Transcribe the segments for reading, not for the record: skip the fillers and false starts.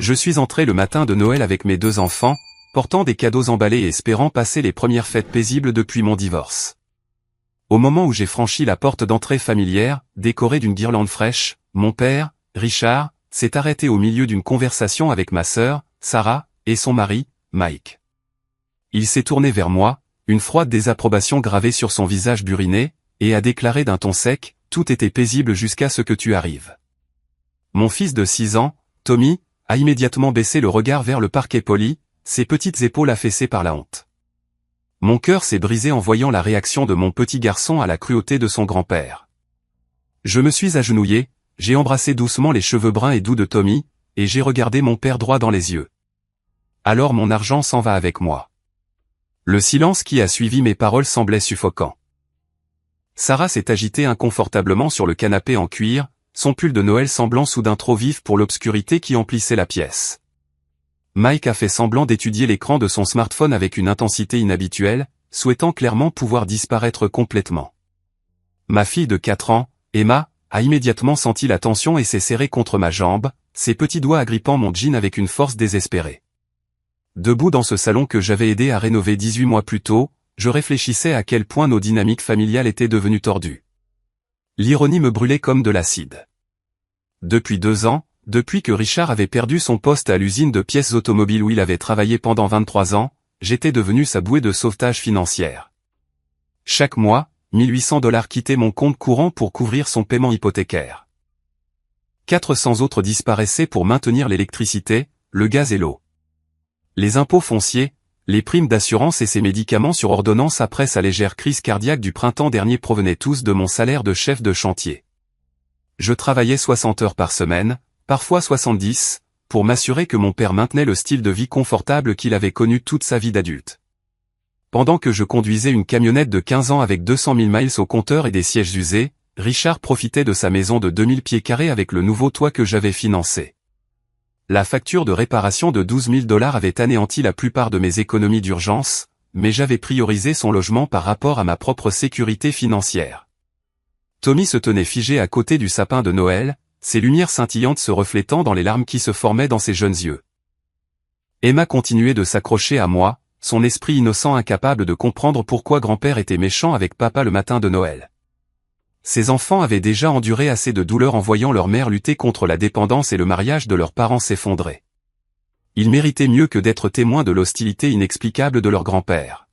Je suis entré le matin de Noël avec mes 2 enfants, portant des cadeaux emballés et espérant passer les premières fêtes paisibles depuis mon divorce. Au moment où j'ai franchi la porte d'entrée familière, décorée d'une guirlande fraîche, mon père, Richard, s'est arrêté au milieu d'une conversation avec ma sœur, Sarah, et son mari, Mike. Il s'est tourné vers moi, une froide désapprobation gravée sur son visage buriné, et a déclaré d'un ton sec, « Tout était paisible jusqu'à ce que tu arrives. » Mon fils de 6 ans, Tommy, a immédiatement baissé le regard vers le parquet poli, ses petites épaules affaissées par la honte. Mon cœur s'est brisé en voyant la réaction de mon petit garçon à la cruauté de son grand-père. Je me suis agenouillé, j'ai embrassé doucement les cheveux bruns et doux de Tommy, et j'ai regardé mon père droit dans les yeux. Alors mon argent s'en va avec moi. Le silence qui a suivi mes paroles semblait suffocant. Sarah s'est agitée inconfortablement sur le canapé en cuir, son pull de Noël semblant soudain trop vif pour l'obscurité qui emplissait la pièce. Mike a fait semblant d'étudier l'écran de son smartphone avec une intensité inhabituelle, souhaitant clairement pouvoir disparaître complètement. Ma fille de 4 ans, Emma, a immédiatement senti la tension et s'est serrée contre ma jambe, ses petits doigts agrippant mon jean avec une force désespérée. Debout dans ce salon que j'avais aidé à rénover 18 mois plus tôt, je réfléchissais à quel point nos dynamiques familiales étaient devenues tordues. L'ironie me brûlait comme de l'acide. Depuis 2 ans, depuis que Richard avait perdu son poste à l'usine de pièces automobiles où il avait travaillé pendant 23 ans, j'étais devenu sa bouée de sauvetage financière. Chaque mois, 1800 $ quittaient mon compte courant pour couvrir son paiement hypothécaire. 400 autres disparaissaient pour maintenir l'électricité, le gaz et l'eau. Les impôts fonciers, les primes d'assurance et ses médicaments sur ordonnance après sa légère crise cardiaque du printemps dernier provenaient tous de mon salaire de chef de chantier. Je travaillais 60 heures par semaine, parfois 70, pour m'assurer que mon père maintenait le style de vie confortable qu'il avait connu toute sa vie d'adulte. Pendant que je conduisais une camionnette de 15 ans avec 200 000 miles au compteur et des sièges usés, Richard profitait de sa maison de 2000 pieds carrés avec le nouveau toit que j'avais financé. La facture de réparation de 12 000 $ avait anéanti la plupart de mes économies d'urgence, mais j'avais priorisé son logement par rapport à ma propre sécurité financière. Tommy se tenait figé à côté du sapin de Noël, ses lumières scintillantes se reflétant dans les larmes qui se formaient dans ses jeunes yeux. Emma continuait de s'accrocher à moi, son esprit innocent incapable de comprendre pourquoi grand-père était méchant avec papa le matin de Noël. Ses enfants avaient déjà enduré assez de douleur en voyant leur mère lutter contre la dépendance et le mariage de leurs parents s'effondrer. Ils méritaient mieux que d'être témoins de l'hostilité inexplicable de leur grand-père.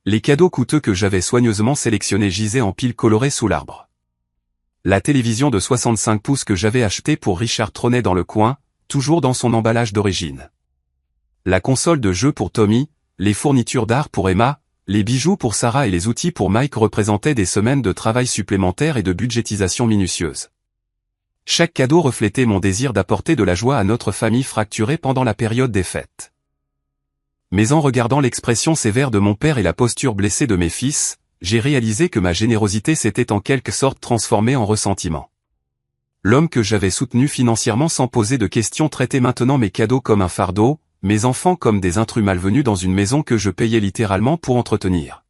Les cadeaux coûteux que j'avais soigneusement sélectionnés gisaient en piles colorées sous l'arbre. La télévision de 65 pouces que j'avais achetée pour Richard trônait dans le coin, toujours dans son emballage d'origine. La console de jeu pour Tommy, les fournitures d'art pour Emma, les bijoux pour Sarah et les outils pour Mike représentaient des semaines de travail supplémentaires et de budgétisation minutieuse. Chaque cadeau reflétait mon désir d'apporter de la joie à notre famille fracturée pendant la période des fêtes. Mais en regardant l'expression sévère de mon père et la posture blessée de mes fils, j'ai réalisé que ma générosité s'était en quelque sorte transformée en ressentiment. L'homme que j'avais soutenu financièrement sans poser de questions traitait maintenant mes cadeaux comme un fardeau, mes enfants comme des intrus malvenus dans une maison que je payais littéralement pour entretenir.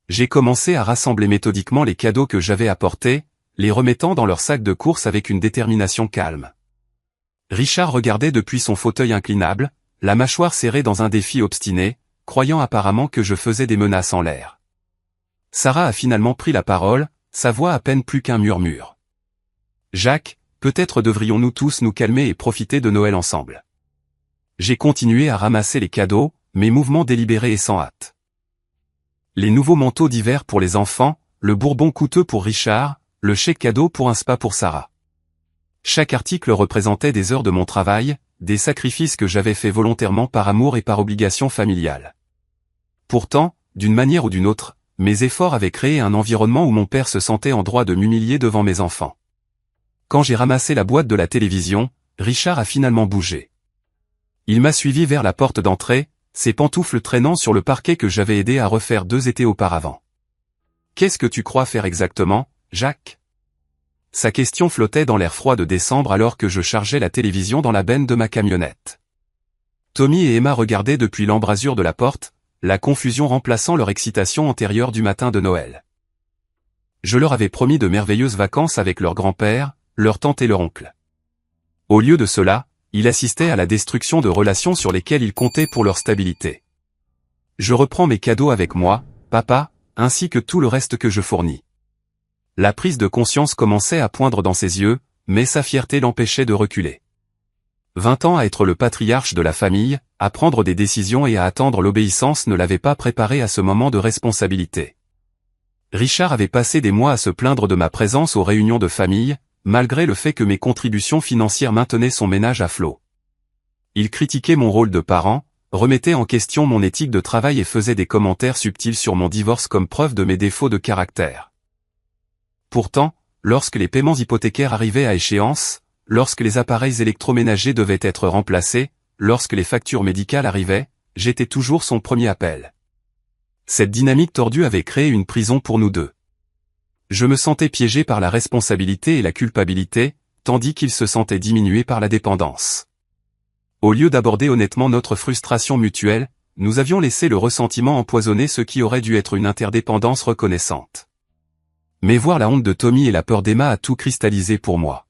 J'ai commencé à rassembler méthodiquement les cadeaux que j'avais apportés, les remettant dans leur sac de course avec une détermination calme. Richard regardait depuis son fauteuil inclinable, la mâchoire serrée dans un défi obstiné, croyant apparemment que je faisais des menaces en l'air. Sarah a finalement pris la parole, sa voix à peine plus qu'un murmure. « Jacques, peut-être devrions-nous tous nous calmer et profiter de Noël ensemble. » J'ai continué à ramasser les cadeaux, mes mouvements délibérés et sans hâte. Les nouveaux manteaux d'hiver pour les enfants, le bourbon coûteux pour Richard, le chèque cadeau pour un spa pour Sarah. Chaque article représentait des heures de mon travail, des sacrifices que j'avais faits volontairement par amour et par obligation familiale. Pourtant, d'une manière ou d'une autre, mes efforts avaient créé un environnement où mon père se sentait en droit de m'humilier devant mes enfants. Quand j'ai ramassé la boîte de la télévision, Richard a finalement bougé. Il m'a suivi vers la porte d'entrée, ses pantoufles traînant sur le parquet que j'avais aidé à refaire 2 étés auparavant. « Qu'est-ce que tu crois faire exactement, Jacques ?» Sa question flottait dans l'air froid de décembre alors que je chargeais la télévision dans la benne de ma camionnette. Tommy et Emma regardaient depuis l'embrasure de la porte, la confusion remplaçant leur excitation antérieure du matin de Noël. Je leur avais promis de merveilleuses vacances avec leur grand-père, leur tante et leur oncle. Au lieu de cela, il assistait à la destruction de relations sur lesquelles il comptait pour leur stabilité. Je reprends mes cadeaux avec moi, papa, ainsi que tout le reste que je fournis. La prise de conscience commençait à poindre dans ses yeux, mais sa fierté l'empêchait de reculer. 20 ans à être le patriarche de la famille, à prendre des décisions et à attendre l'obéissance ne l'avait pas préparé à ce moment de responsabilité. Richard avait passé des mois à se plaindre de ma présence aux réunions de famille, malgré le fait que mes contributions financières maintenaient son ménage à flot. Il critiquait mon rôle de parent, remettait en question mon éthique de travail et faisait des commentaires subtils sur mon divorce comme preuve de mes défauts de caractère. Pourtant, lorsque les paiements hypothécaires arrivaient à échéance, lorsque les appareils électroménagers devaient être remplacés, lorsque les factures médicales arrivaient, j'étais toujours son premier appel. Cette dynamique tordue avait créé une prison pour nous deux. Je me sentais piégé par la responsabilité et la culpabilité, tandis qu'il se sentait diminué par la dépendance. Au lieu d'aborder honnêtement notre frustration mutuelle, nous avions laissé le ressentiment empoisonner ce qui aurait dû être une interdépendance reconnaissante. Mais voir la honte de Tommy et la peur d'Emma a tout cristallisé pour moi.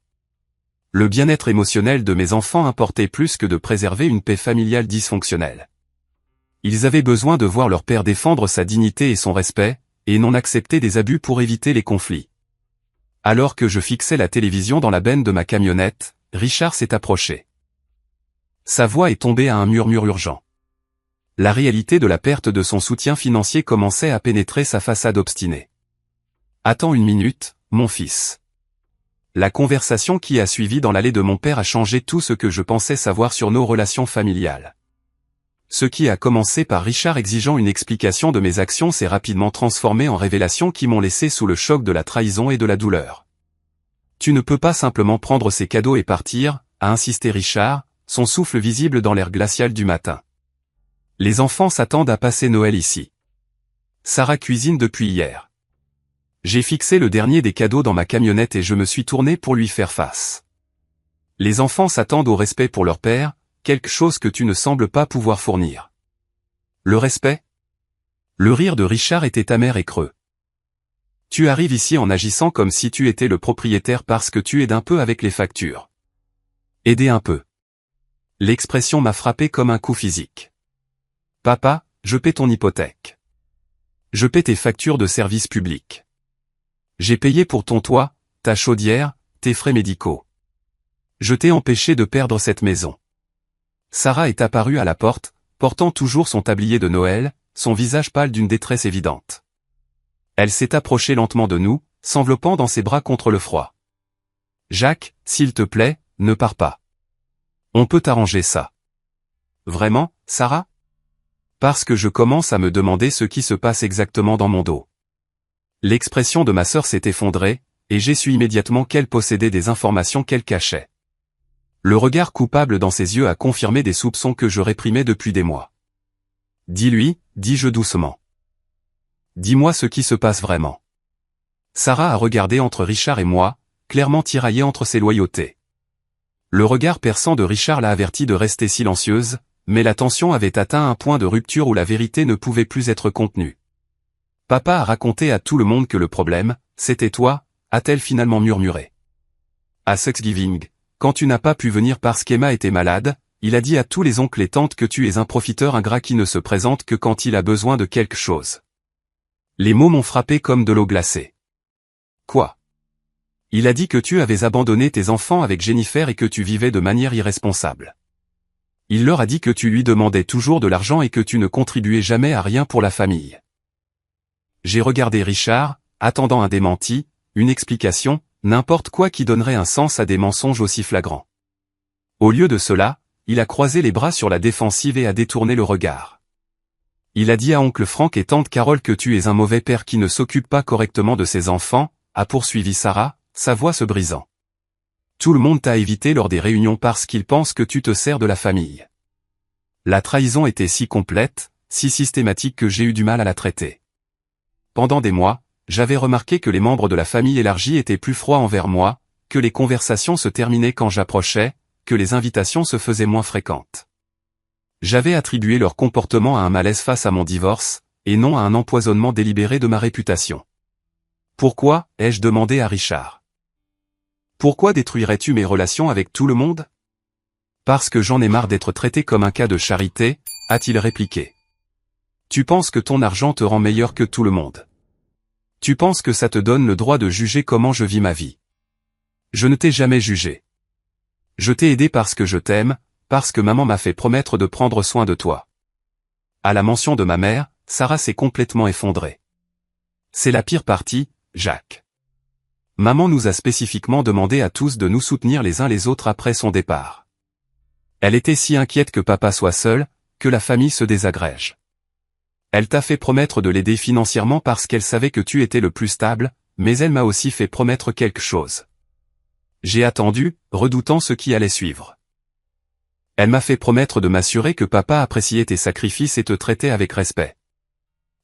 Le bien-être émotionnel de mes enfants importait plus que de préserver une paix familiale dysfonctionnelle. Ils avaient besoin de voir leur père défendre sa dignité et son respect, et non accepter des abus pour éviter les conflits. Alors que je fixais la télévision dans la benne de ma camionnette, Richard s'est approché. Sa voix est tombée à un murmure urgent. La réalité de la perte de son soutien financier commençait à pénétrer sa façade obstinée. « Attends une minute, mon fils. » La conversation qui a suivi dans l'allée de mon père a changé tout ce que je pensais savoir sur nos relations familiales. Ce qui a commencé par Richard exigeant une explication de mes actions s'est rapidement transformé en révélations qui m'ont laissé sous le choc de la trahison et de la douleur. « Tu ne peux pas simplement prendre ces cadeaux et partir », a insisté Richard, son souffle visible dans l'air glacial du matin. « Les enfants s'attendent à passer Noël ici. Sarah cuisine depuis hier. » J'ai fixé le dernier des cadeaux dans ma camionnette et je me suis tourné pour lui faire face. Les enfants s'attendent au respect pour leur père, quelque chose que tu ne sembles pas pouvoir fournir. Le respect? Le rire de Richard était amer et creux. Tu arrives ici en agissant comme si tu étais le propriétaire parce que tu aides un peu avec les factures. Aider un peu. L'expression m'a frappé comme un coup physique. Papa, je paie ton hypothèque. Je paie tes factures de services publics. J'ai payé pour ton toit, ta chaudière, tes frais médicaux. Je t'ai empêché de perdre cette maison. Sarah est apparue à la porte, portant toujours son tablier de Noël, son visage pâle d'une détresse évidente. Elle s'est approchée lentement de nous, s'enveloppant dans ses bras contre le froid. Jacques, s'il te plaît, ne pars pas. On peut arranger ça. Vraiment, Sarah? Parce que je commence à me demander ce qui se passe exactement dans mon dos. L'expression de ma sœur s'est effondrée, et j'ai su immédiatement qu'elle possédait des informations qu'elle cachait. Le regard coupable dans ses yeux a confirmé des soupçons que je réprimais depuis des mois. Dis-lui, dis-je doucement. Dis-moi ce qui se passe vraiment. Sarah a regardé entre Richard et moi, clairement tiraillée entre ses loyautés. Le regard perçant de Richard l'a avertie de rester silencieuse, mais la tension avait atteint un point de rupture où la vérité ne pouvait plus être contenue. Papa a raconté à tout le monde que le problème, c'était toi, a-t-elle finalement murmuré. À Thanksgiving, quand tu n'as pas pu venir parce qu'Emma était malade, il a dit à tous les oncles et tantes que tu es un profiteur ingrat qui ne se présente que quand il a besoin de quelque chose. Les mots m'ont frappé comme de l'eau glacée. Quoi? Il a dit que tu avais abandonné tes enfants avec Jennifer et que tu vivais de manière irresponsable. Il leur a dit que tu lui demandais toujours de l'argent et que tu ne contribuais jamais à rien pour la famille. J'ai regardé Richard, attendant un démenti, une explication, n'importe quoi qui donnerait un sens à des mensonges aussi flagrants. Au lieu de cela, il a croisé les bras sur la défensive et a détourné le regard. Il a dit à oncle Franck et tante Carole que tu es un mauvais père qui ne s'occupe pas correctement de ses enfants, a poursuivi Sarah, sa voix se brisant. Tout le monde t'a évité lors des réunions parce qu'il pense que tu te sers de la famille. La trahison était si complète, si systématique que j'ai eu du mal à la traiter. Pendant des mois, j'avais remarqué que les membres de la famille élargie étaient plus froids envers moi, que les conversations se terminaient quand j'approchais, que les invitations se faisaient moins fréquentes. J'avais attribué leur comportement à un malaise face à mon divorce, et non à un empoisonnement délibéré de ma réputation. Pourquoi, ai-je demandé à Richard. Pourquoi détruirais-tu mes relations avec tout le monde? Parce que j'en ai marre d'être traité comme un cas de charité, a-t-il répliqué. Tu penses que ton argent te rend meilleur que tout le monde. Tu penses que ça te donne le droit de juger comment je vis ma vie. Je ne t'ai jamais jugé. Je t'ai aidé parce que je t'aime, parce que maman m'a fait promettre de prendre soin de toi. À la mention de ma mère, Sarah s'est complètement effondrée. C'est la pire partie, Jacques. Maman nous a spécifiquement demandé à tous de nous soutenir les uns les autres après son départ. Elle était si inquiète que papa soit seul, que la famille se désagrège. Elle t'a fait promettre de l'aider financièrement parce qu'elle savait que tu étais le plus stable, mais elle m'a aussi fait promettre quelque chose. J'ai attendu, redoutant ce qui allait suivre. Elle m'a fait promettre de m'assurer que papa appréciait tes sacrifices et te traitait avec respect.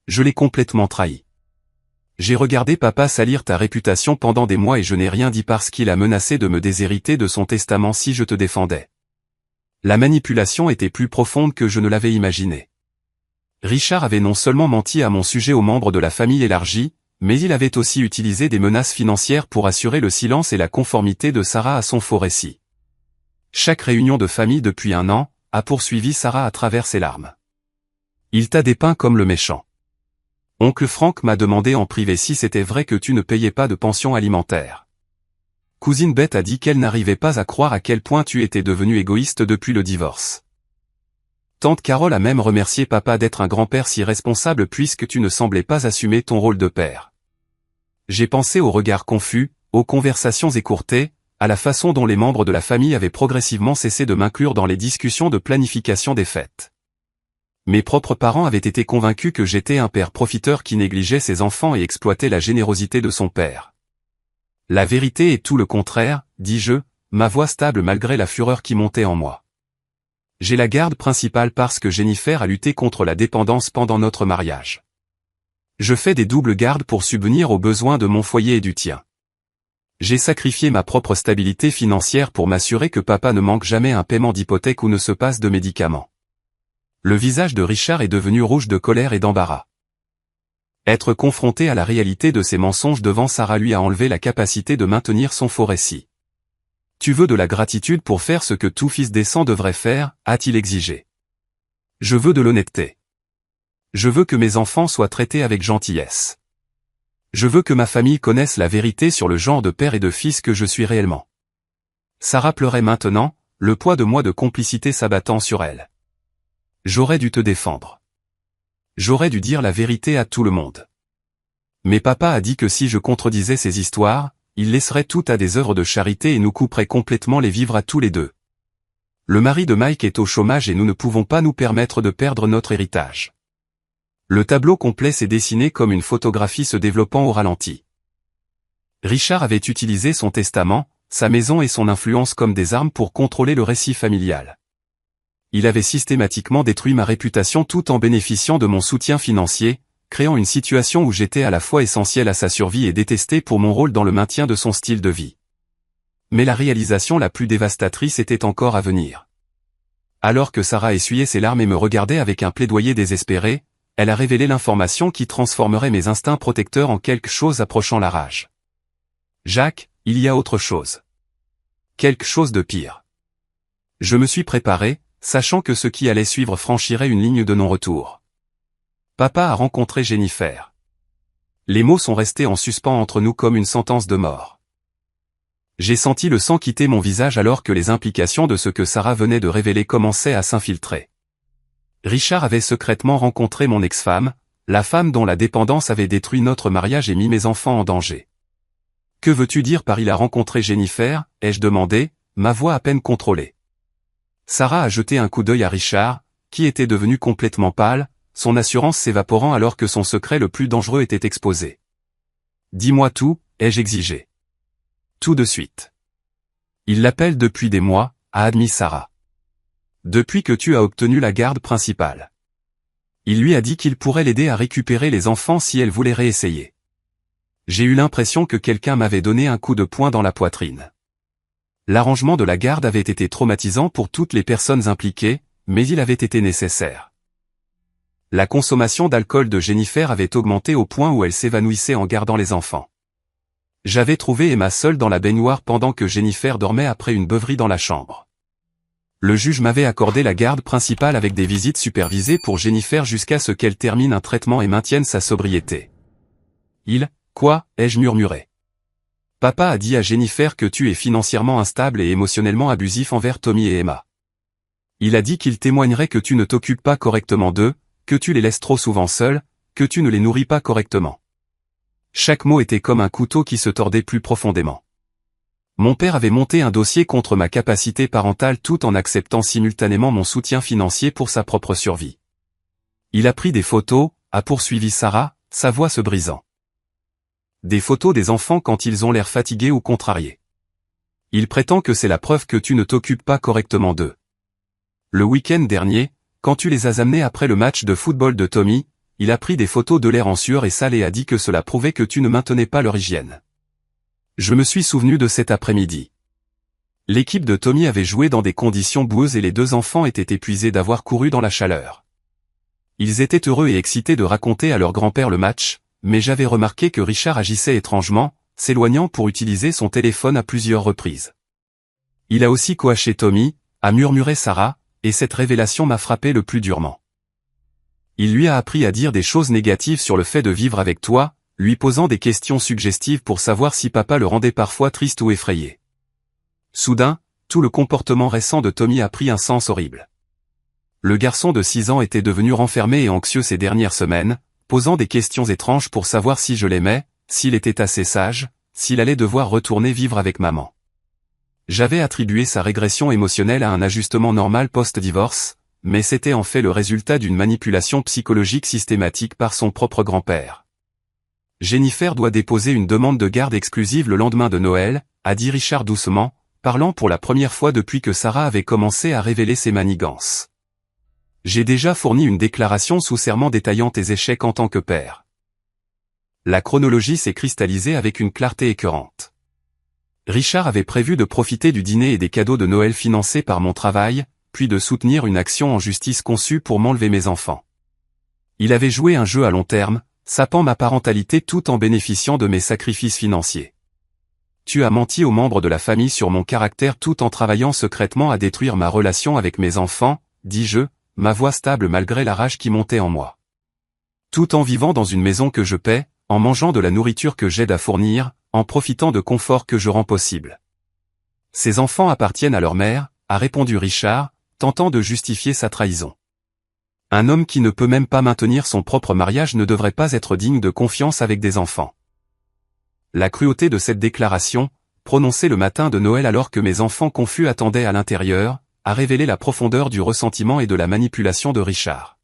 Je l'ai complètement trahi. J'ai regardé papa salir ta réputation pendant des mois et je n'ai rien dit parce qu'il a menacé de me déshériter de son testament si je te défendais. La manipulation était plus profonde que je ne l'avais imaginé. Richard avait non seulement menti à mon sujet aux membres de la famille élargie, mais il avait aussi utilisé des menaces financières pour assurer le silence et la conformité de Sarah à son faux récit. Chaque réunion de famille depuis 1 an, a poursuivi Sarah à travers ses larmes. Il t'a dépeint comme le méchant. Oncle Frank m'a demandé en privé si c'était vrai que tu ne payais pas de pension alimentaire. Cousine Bette a dit qu'elle n'arrivait pas à croire à quel point tu étais devenu égoïste depuis le divorce. Tante Carole a même remercié papa d'être un grand-père si responsable puisque tu ne semblais pas assumer ton rôle de père. J'ai pensé aux regards confus, aux conversations écourtées, à la façon dont les membres de la famille avaient progressivement cessé de m'inclure dans les discussions de planification des fêtes. Mes propres parents avaient été convaincus que j'étais un père profiteur qui négligeait ses enfants et exploitait la générosité de son père. La vérité est tout le contraire, dis-je, ma voix stable malgré la fureur qui montait en moi. J'ai la garde principale parce que Jennifer a lutté contre la dépendance pendant notre mariage. Je fais des doubles gardes pour subvenir aux besoins de mon foyer et du tien. J'ai sacrifié ma propre stabilité financière pour m'assurer que papa ne manque jamais un paiement d'hypothèque ou ne se passe de médicaments. Le visage de Richard est devenu rouge de colère et d'embarras. Être confronté à la réalité de ses mensonges devant Sarah lui a enlevé la capacité de maintenir son faux récit. Tu veux de la gratitude pour faire ce que tout fils décent devrait faire, a-t-il exigé. Je veux de l'honnêteté. Je veux que mes enfants soient traités avec gentillesse. Je veux que ma famille connaisse la vérité sur le genre de père et de fils que je suis réellement. Sarah pleurait maintenant, le poids de moi de complicité s'abattant sur elle. J'aurais dû te défendre. J'aurais dû dire la vérité à tout le monde. Mais papa a dit que si je contredisais ces histoires, il laisserait tout à des œuvres de charité et nous couperait complètement les vivres à tous les deux. Le mari de Mike est au chômage et nous ne pouvons pas nous permettre de perdre notre héritage. Le tableau complet s'est dessiné comme une photographie se développant au ralenti. Richard avait utilisé son testament, sa maison et son influence comme des armes pour contrôler le récit familial. Il avait systématiquement détruit ma réputation tout en bénéficiant de mon soutien financier, créant une situation où j'étais à la fois essentiel à sa survie et détesté pour mon rôle dans le maintien de son style de vie. Mais la réalisation la plus dévastatrice était encore à venir. Alors que Sarah essuyait ses larmes et me regardait avec un plaidoyer désespéré, elle a révélé l'information qui transformerait mes instincts protecteurs en quelque chose approchant la rage. Jacques, il y a autre chose. Quelque chose de pire. Je me suis préparé, sachant que ce qui allait suivre franchirait une ligne de non-retour. Papa a rencontré Jennifer. Les mots sont restés en suspens entre nous comme une sentence de mort. J'ai senti le sang quitter mon visage alors que les implications de ce que Sarah venait de révéler commençaient à s'infiltrer. Richard avait secrètement rencontré mon ex-femme, la femme dont la dépendance avait détruit notre mariage et mis mes enfants en danger. Que veux-tu dire par il a rencontré Jennifer, ai-je demandé, ma voix à peine contrôlée. Sarah a jeté un coup d'œil à Richard, qui était devenu complètement pâle, son assurance s'évaporant alors que son secret le plus dangereux était exposé. Dis-moi tout, ai-je exigé. Tout de suite. Il l'appelle depuis des mois, a admis Sarah. Depuis que tu as obtenu la garde principale. Il lui a dit qu'il pourrait l'aider à récupérer les enfants si elle voulait réessayer. J'ai eu l'impression que quelqu'un m'avait donné un coup de poing dans la poitrine. L'arrangement de la garde avait été traumatisant pour toutes les personnes impliquées, mais il avait été nécessaire. La consommation d'alcool de Jennifer avait augmenté au point où elle s'évanouissait en gardant les enfants. J'avais trouvé Emma seule dans la baignoire pendant que Jennifer dormait après une beuverie dans la chambre. Le juge m'avait accordé la garde principale avec des visites supervisées pour Jennifer jusqu'à ce qu'elle termine un traitement et maintienne sa sobriété. Quoi, ai-je murmuré. Papa a dit à Jennifer que tu es financièrement instable et émotionnellement abusif envers Tommy et Emma. Il a dit qu'il témoignerait que tu ne t'occupes pas correctement d'eux, que tu les laisses trop souvent seuls, que tu ne les nourris pas correctement. Chaque mot était comme un couteau qui se tordait plus profondément. Mon père avait monté un dossier contre ma capacité parentale tout en acceptant simultanément mon soutien financier pour sa propre survie. Il a pris des photos, a poursuivi Sarah, sa voix se brisant. Des photos des enfants quand ils ont l'air fatigués ou contrariés. Il prétend que c'est la preuve que tu ne t'occupes pas correctement d'eux. Le week-end dernier, quand tu les as amenés après le match de football de Tommy, il a pris des photos de l'air en sueur et sale et a dit que cela prouvait que tu ne maintenais pas leur hygiène. Je me suis souvenu de cet après-midi. L'équipe de Tommy avait joué dans des conditions boueuses et les deux enfants étaient épuisés d'avoir couru dans la chaleur. Ils étaient heureux et excités de raconter à leur grand-père le match, mais j'avais remarqué que Richard agissait étrangement, s'éloignant pour utiliser son téléphone à plusieurs reprises. Il a aussi coaché Tommy, a murmuré Sarah, et cette révélation m'a frappé le plus durement. Il lui a appris à dire des choses négatives sur le fait de vivre avec toi, lui posant des questions suggestives pour savoir si papa le rendait parfois triste ou effrayé. Soudain, tout le comportement récent de Tommy a pris un sens horrible. Le garçon de 6 ans était devenu renfermé et anxieux ces dernières semaines, posant des questions étranges pour savoir si je l'aimais, s'il était assez sage, s'il allait devoir retourner vivre avec maman. J'avais attribué sa régression émotionnelle à un ajustement normal post-divorce, mais c'était en fait le résultat d'une manipulation psychologique systématique par son propre grand-père. Jennifer doit déposer une demande de garde exclusive le lendemain de Noël, a dit Richard doucement, parlant pour la première fois depuis que Sarah avait commencé à révéler ses manigances. J'ai déjà fourni une déclaration sous serment détaillant tes échecs en tant que père. La chronologie s'est cristallisée avec une clarté écœurante. Richard avait prévu de profiter du dîner et des cadeaux de Noël financés par mon travail, puis de soutenir une action en justice conçue pour m'enlever mes enfants. Il avait joué un jeu à long terme, sapant ma parentalité tout en bénéficiant de mes sacrifices financiers. Tu as menti aux membres de la famille sur mon caractère tout en travaillant secrètement à détruire ma relation avec mes enfants, dis-je, ma voix stable malgré la rage qui montait en moi. Tout en vivant dans une maison que je paie, en mangeant de la nourriture que j'aide à fournir, en profitant de confort que je rends possible. Ces enfants appartiennent à leur mère, a répondu Richard, tentant de justifier sa trahison. Un homme qui ne peut même pas maintenir son propre mariage ne devrait pas être digne de confiance avec des enfants. La cruauté de cette déclaration, prononcée le matin de Noël alors que mes enfants confus attendaient à l'intérieur, a révélé la profondeur du ressentiment et de la manipulation de Richard.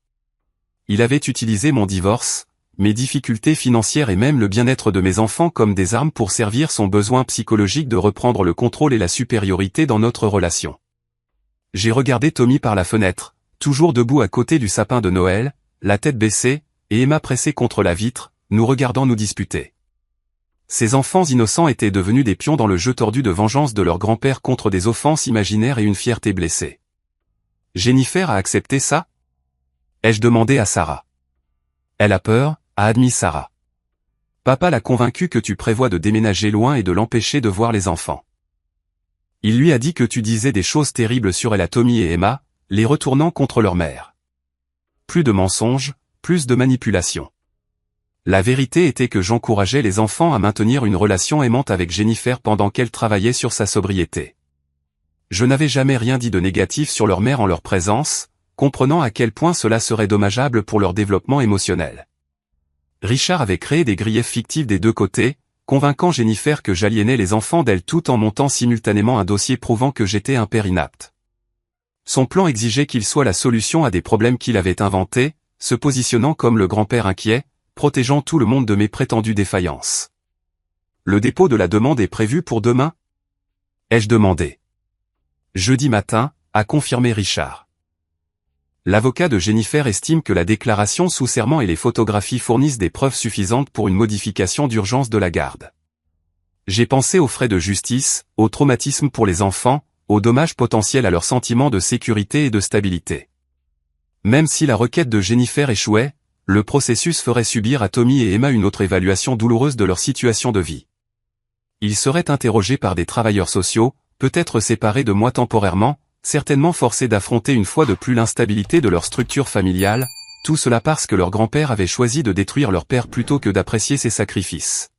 Il avait utilisé mon divorce, mes difficultés financières et même le bien-être de mes enfants comme des armes pour servir son besoin psychologique de reprendre le contrôle et la supériorité dans notre relation. J'ai regardé Tommy par la fenêtre, toujours debout à côté du sapin de Noël, la tête baissée, et Emma pressée contre la vitre, nous regardant nous disputer. Ces enfants innocents étaient devenus des pions dans le jeu tordu de vengeance de leur grand-père contre des offenses imaginaires et une fierté blessée. Jennifer a accepté ça? Ai-je demandé à Sarah. Elle a peur, a admis Sarah. Papa l'a convaincu que tu prévois de déménager loin et de l'empêcher de voir les enfants. Il lui a dit que tu disais des choses terribles sur elle à Tommy et Emma, les retournant contre leur mère. Plus de mensonges, plus de manipulation. La vérité était que j'encourageais les enfants à maintenir une relation aimante avec Jennifer pendant qu'elle travaillait sur sa sobriété. Je n'avais jamais rien dit de négatif sur leur mère en leur présence, comprenant à quel point cela serait dommageable pour leur développement émotionnel. Richard avait créé des griefs fictifs des deux côtés, convainquant Jennifer que j'aliénais les enfants d'elle tout en montant simultanément un dossier prouvant que j'étais un père inapte. Son plan exigeait qu'il soit la solution à des problèmes qu'il avait inventés, se positionnant comme le grand-père inquiet, protégeant tout le monde de mes prétendues défaillances. Le dépôt de la demande est prévu pour demain? Ai-je demandé. Jeudi matin, a confirmé Richard. L'avocat de Jennifer estime que la déclaration sous serment et les photographies fournissent des preuves suffisantes pour une modification d'urgence de la garde. J'ai pensé aux frais de justice, au traumatisme pour les enfants, aux dommages potentiels à leur sentiment de sécurité et de stabilité. Même si la requête de Jennifer échouait, le processus ferait subir à Tommy et Emma une autre évaluation douloureuse de leur situation de vie. Ils seraient interrogés par des travailleurs sociaux, peut-être séparés de moi temporairement, certainement forcés d'affronter une fois de plus l'instabilité de leur structure familiale, tout cela parce que leur grand-père avait choisi de détruire leur père plutôt que d'apprécier ses sacrifices.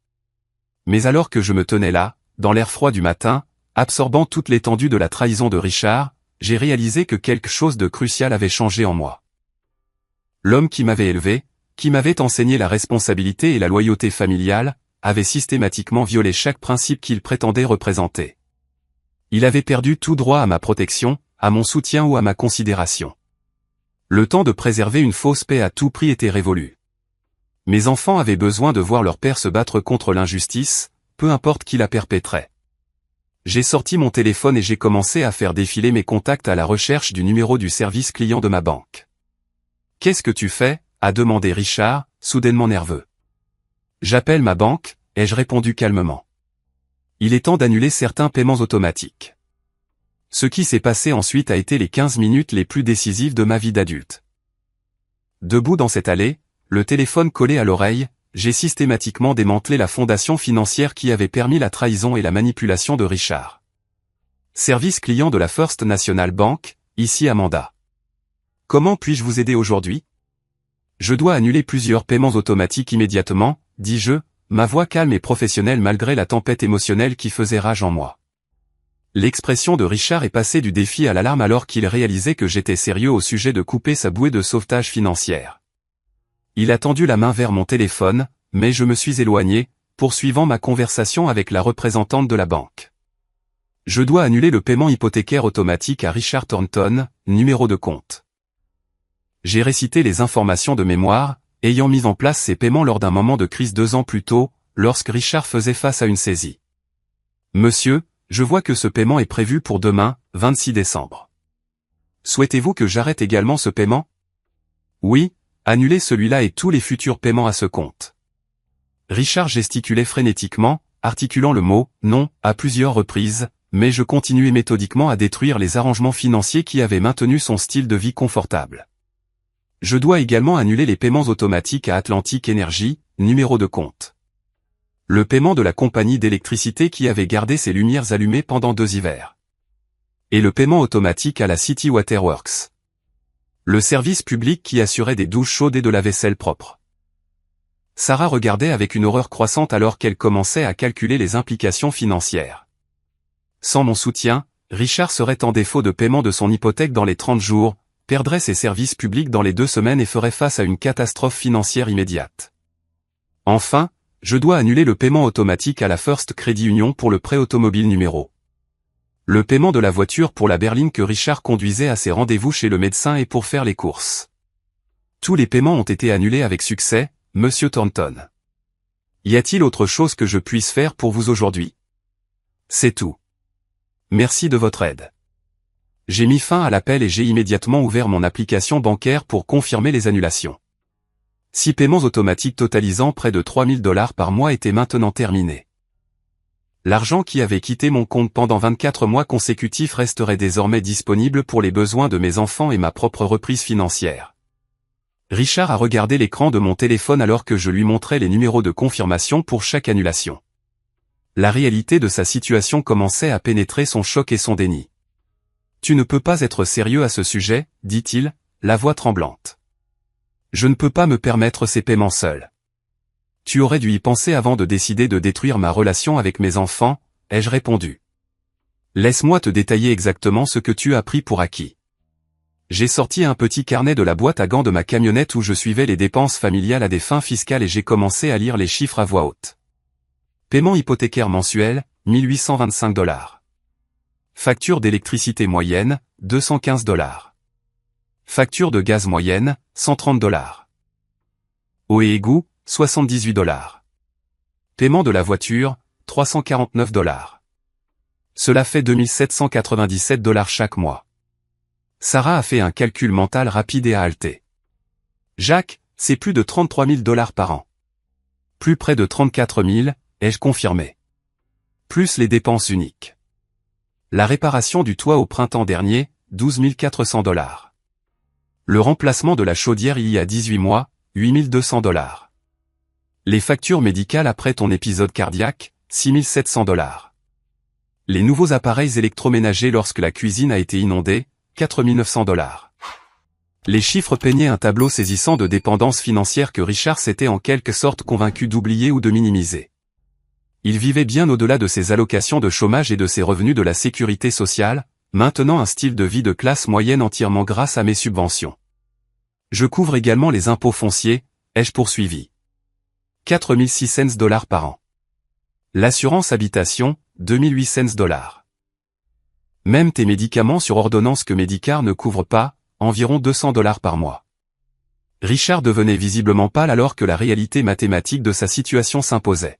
Mais alors que je me tenais là, dans l'air froid du matin, absorbant toute l'étendue de la trahison de Richard, j'ai réalisé que quelque chose de crucial avait changé en moi. L'homme qui m'avait élevé, qui m'avait enseigné la responsabilité et la loyauté familiale, avait systématiquement violé chaque principe qu'il prétendait représenter. Il avait perdu tout droit à ma protection, à mon soutien ou à ma considération. Le temps de préserver une fausse paix à tout prix était révolu. Mes enfants avaient besoin de voir leur père se battre contre l'injustice, peu importe qui la perpétrait. J'ai sorti mon téléphone et j'ai commencé à faire défiler mes contacts à la recherche du numéro du service client de ma banque. « Qu'est-ce que tu fais ?» a demandé Richard, soudainement nerveux. « J'appelle ma banque », ai-je répondu calmement. « Il est temps d'annuler certains paiements automatiques. » Ce qui s'est passé ensuite a été les 15 minutes les plus décisives de ma vie d'adulte. Debout dans cette allée, le téléphone collé à l'oreille, j'ai systématiquement démantelé la fondation financière qui avait permis la trahison et la manipulation de Richard. Service client de la First National Bank, ici Amanda. Comment puis-je vous aider aujourd'hui? Je dois annuler plusieurs paiements automatiques immédiatement, dis-je, ma voix calme et professionnelle malgré la tempête émotionnelle qui faisait rage en moi. L'expression de Richard est passée du défi à l'alarme alors qu'il réalisait que j'étais sérieux au sujet de couper sa bouée de sauvetage financière. Il a tendu la main vers mon téléphone, mais je me suis éloigné, poursuivant ma conversation avec la représentante de la banque. Je dois annuler le paiement hypothécaire automatique à Richard Thornton, numéro de compte. J'ai récité les informations de mémoire, ayant mis en place ces paiements lors d'un moment de crise 2 ans plus tôt, lorsque Richard faisait face à une saisie. Monsieur, je vois que ce paiement est prévu pour demain, 26 décembre. Souhaitez-vous que j'arrête également ce paiement? Oui, annulez celui-là et tous les futurs paiements à ce compte. Richard gesticulait frénétiquement, articulant le mot « non » à plusieurs reprises, mais je continuais méthodiquement à détruire les arrangements financiers qui avaient maintenu son style de vie confortable. Je dois également annuler les paiements automatiques à Atlantic Energy, numéro de compte. Le paiement de la compagnie d'électricité qui avait gardé ses lumières allumées pendant 2 hivers. Et le paiement automatique à la City Waterworks. Le service public qui assurait des douches chaudes et de la vaisselle propre. Sarah regardait avec une horreur croissante alors qu'elle commençait à calculer les implications financières. Sans mon soutien, Richard serait en défaut de paiement de son hypothèque dans les 30 jours, perdrait ses services publics dans les 2 semaines et ferait face à une catastrophe financière immédiate. Enfin, je dois annuler le paiement automatique à la First Credit Union pour le prêt automobile numéro. Le paiement de la voiture pour la berline que Richard conduisait à ses rendez-vous chez le médecin et pour faire les courses. Tous les paiements ont été annulés avec succès, Monsieur Thornton. Y a-t-il autre chose que je puisse faire pour vous aujourd'hui? C'est tout. Merci de votre aide. J'ai mis fin à l'appel et j'ai immédiatement ouvert mon application bancaire pour confirmer les annulations. 6 paiements automatiques totalisant près de $3 000 par mois étaient maintenant terminés. L'argent qui avait quitté mon compte pendant 24 mois consécutifs resterait désormais disponible pour les besoins de mes enfants et ma propre reprise financière. Richard a regardé l'écran de mon téléphone alors que je lui montrais les numéros de confirmation pour chaque annulation. La réalité de sa situation commençait à pénétrer son choc et son déni. « Tu ne peux pas être sérieux à ce sujet, dit-il, la voix tremblante. Je ne peux pas me permettre ces paiements seuls. Tu aurais dû y penser avant de décider de détruire ma relation avec mes enfants, ai-je répondu. Laisse-moi te détailler exactement ce que tu as pris pour acquis. J'ai sorti un petit carnet de la boîte à gants de ma camionnette où je suivais les dépenses familiales à des fins fiscales et j'ai commencé à lire les chiffres à voix haute. Paiement hypothécaire mensuel, $1825. Facture d'électricité moyenne, $215. Facture de gaz moyenne, $130. Eau et égout, $78. Paiement de la voiture, $349. Cela fait $2797 chaque mois. Sarah a fait un calcul mental rapide et a halté. Jacques, c'est plus de $33 000 par an. Plus près de 34 000, ai-je confirmé. Plus les dépenses uniques. La réparation du toit au printemps dernier, $12 400. Le remplacement de la chaudière il y a 18 mois, $8 200. Les factures médicales après ton épisode cardiaque, $6 700. Les nouveaux appareils électroménagers lorsque la cuisine a été inondée, 4 900 $. Les chiffres peignaient un tableau saisissant de dépendance financière que Richard s'était en quelque sorte convaincu d'oublier ou de minimiser. Il vivait bien au-delà de ses allocations de chômage et de ses revenus de la sécurité sociale, maintenant un style de vie de classe moyenne entièrement grâce à mes subventions. Je couvre également les impôts fonciers, ai-je poursuivi. 4 600 $ par an. L'assurance habitation, 2 800 $. Même tes médicaments sur ordonnance que Medicare ne couvre pas, environ 200 $ par mois. Richard devenait visiblement pâle alors que la réalité mathématique de sa situation s'imposait.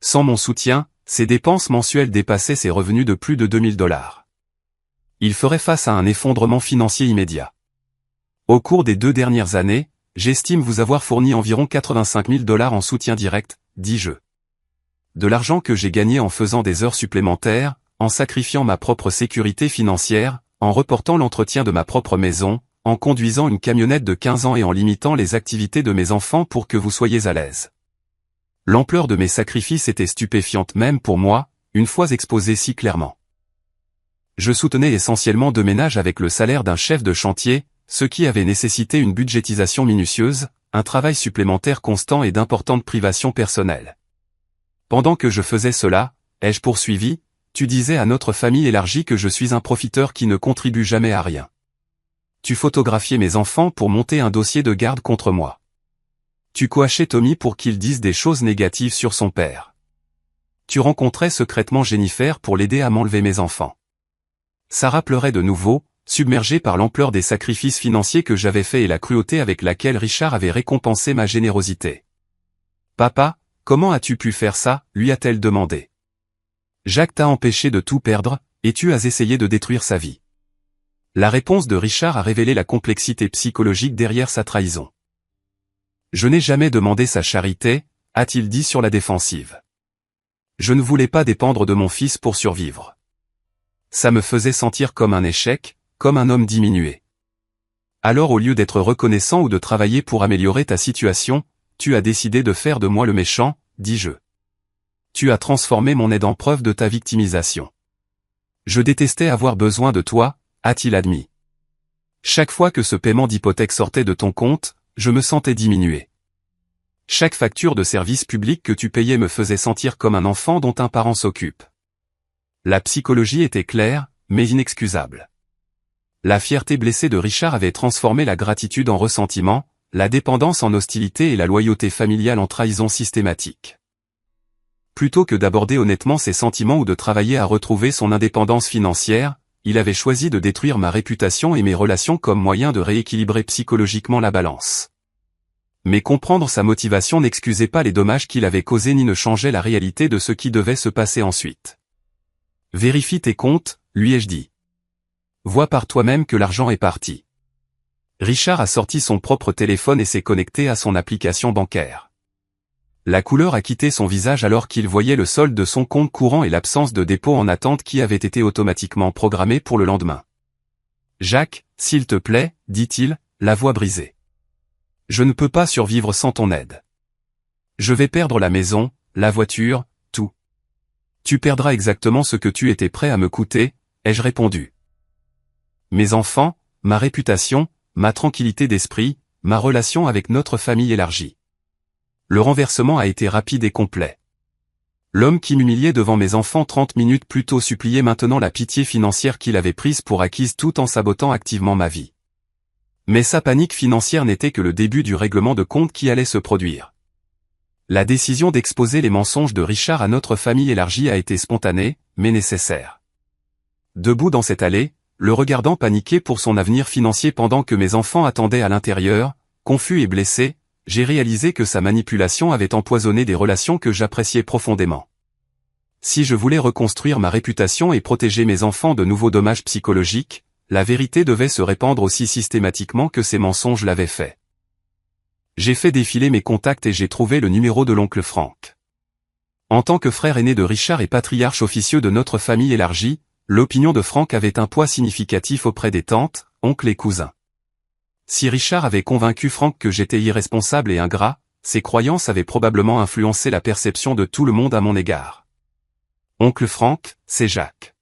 Sans mon soutien, ses dépenses mensuelles dépassaient ses revenus de plus de 2000 $. Il ferait face à un effondrement financier immédiat. Au cours des 2 dernières années, j'estime vous avoir fourni environ 85 000 $ en soutien direct, dis-je. De l'argent que j'ai gagné en faisant des heures supplémentaires, en sacrifiant ma propre sécurité financière, en reportant l'entretien de ma propre maison, en conduisant une camionnette de 15 ans et en limitant les activités de mes enfants pour que vous soyez à l'aise. L'ampleur de mes sacrifices était stupéfiante même pour moi, une fois exposé si clairement. Je soutenais essentiellement 2 ménages avec le salaire d'un chef de chantier, ce qui avait nécessité une budgétisation minutieuse, un travail supplémentaire constant et d'importantes privations personnelles. Pendant que je faisais cela, ai-je poursuivi, tu disais à notre famille élargie que je suis un profiteur qui ne contribue jamais à rien. Tu photographiais mes enfants pour monter un dossier de garde contre moi. Tu coachais Tommy pour qu'il dise des choses négatives sur son père. Tu rencontrais secrètement Jennifer pour l'aider à m'enlever mes enfants. Sarah pleurait de nouveau, submergée par l'ampleur des sacrifices financiers que j'avais faits et la cruauté avec laquelle Richard avait récompensé ma générosité. Papa, comment as-tu pu faire ça, lui a-t-elle demandé. Jacques t'a empêché de tout perdre, et tu as essayé de détruire sa vie. La réponse de Richard a révélé la complexité psychologique derrière sa trahison. Je n'ai jamais demandé sa charité, a-t-il dit sur la défensive. Je ne voulais pas dépendre de mon fils pour survivre. Ça me faisait sentir comme un échec, comme un homme diminué. Alors au lieu d'être reconnaissant ou de travailler pour améliorer ta situation, tu as décidé de faire de moi le méchant, dis-je. Tu as transformé mon aide en preuve de ta victimisation. Je détestais avoir besoin de toi, a-t-il admis. Chaque fois que ce paiement d'hypothèque sortait de ton compte, je me sentais diminué. Chaque facture de service public que tu payais me faisait sentir comme un enfant dont un parent s'occupe. La psychologie était claire, mais inexcusable. La fierté blessée de Richard avait transformé la gratitude en ressentiment, la dépendance en hostilité et la loyauté familiale en trahison systématique. Plutôt que d'aborder honnêtement ses sentiments ou de travailler à retrouver son indépendance financière, il avait choisi de détruire ma réputation et mes relations comme moyen de rééquilibrer psychologiquement la balance. Mais comprendre sa motivation n'excusait pas les dommages qu'il avait causés ni ne changeait la réalité de ce qui devait se passer ensuite. Vérifie tes comptes, lui ai-je dit. Vois par toi-même que l'argent est parti. Richard a sorti son propre téléphone et s'est connecté à son application bancaire. La couleur a quitté son visage alors qu'il voyait le solde de son compte courant et l'absence de dépôt en attente qui avait été automatiquement programmé pour le lendemain. « Jacques, s'il te plaît, dit-il, la voix brisée. Je ne peux pas survivre sans ton aide. Je vais perdre la maison, la voiture, tout. Tu perdras exactement ce que tu étais prêt à me coûter, ai-je répondu. Mes enfants, ma réputation, ma tranquillité d'esprit, ma relation avec notre famille élargie. Le renversement a été rapide et complet. L'homme qui m'humiliait devant mes enfants 30 minutes plus tôt suppliait maintenant la pitié financière qu'il avait prise pour acquise tout en sabotant activement ma vie. Mais sa panique financière n'était que le début du règlement de compte qui allait se produire. La décision d'exposer les mensonges de Richard à notre famille élargie a été spontanée, mais nécessaire. Debout dans cette allée, le regardant paniquer pour son avenir financier pendant que mes enfants attendaient à l'intérieur, confus et blessés, j'ai réalisé que sa manipulation avait empoisonné des relations que j'appréciais profondément. Si je voulais reconstruire ma réputation et protéger mes enfants de nouveaux dommages psychologiques, la vérité devait se répandre aussi systématiquement que ces mensonges l'avaient fait. J'ai fait défiler mes contacts et j'ai trouvé le numéro de l'oncle Franck. En tant que frère aîné de Richard et patriarche officieux de notre famille élargie, l'opinion de Franck avait un poids significatif auprès des tantes, oncles et cousins. Si Richard avait convaincu Franck que j'étais irresponsable et ingrat, ses croyances avaient probablement influencé la perception de tout le monde à mon égard. Oncle Frank, c'est Jacques.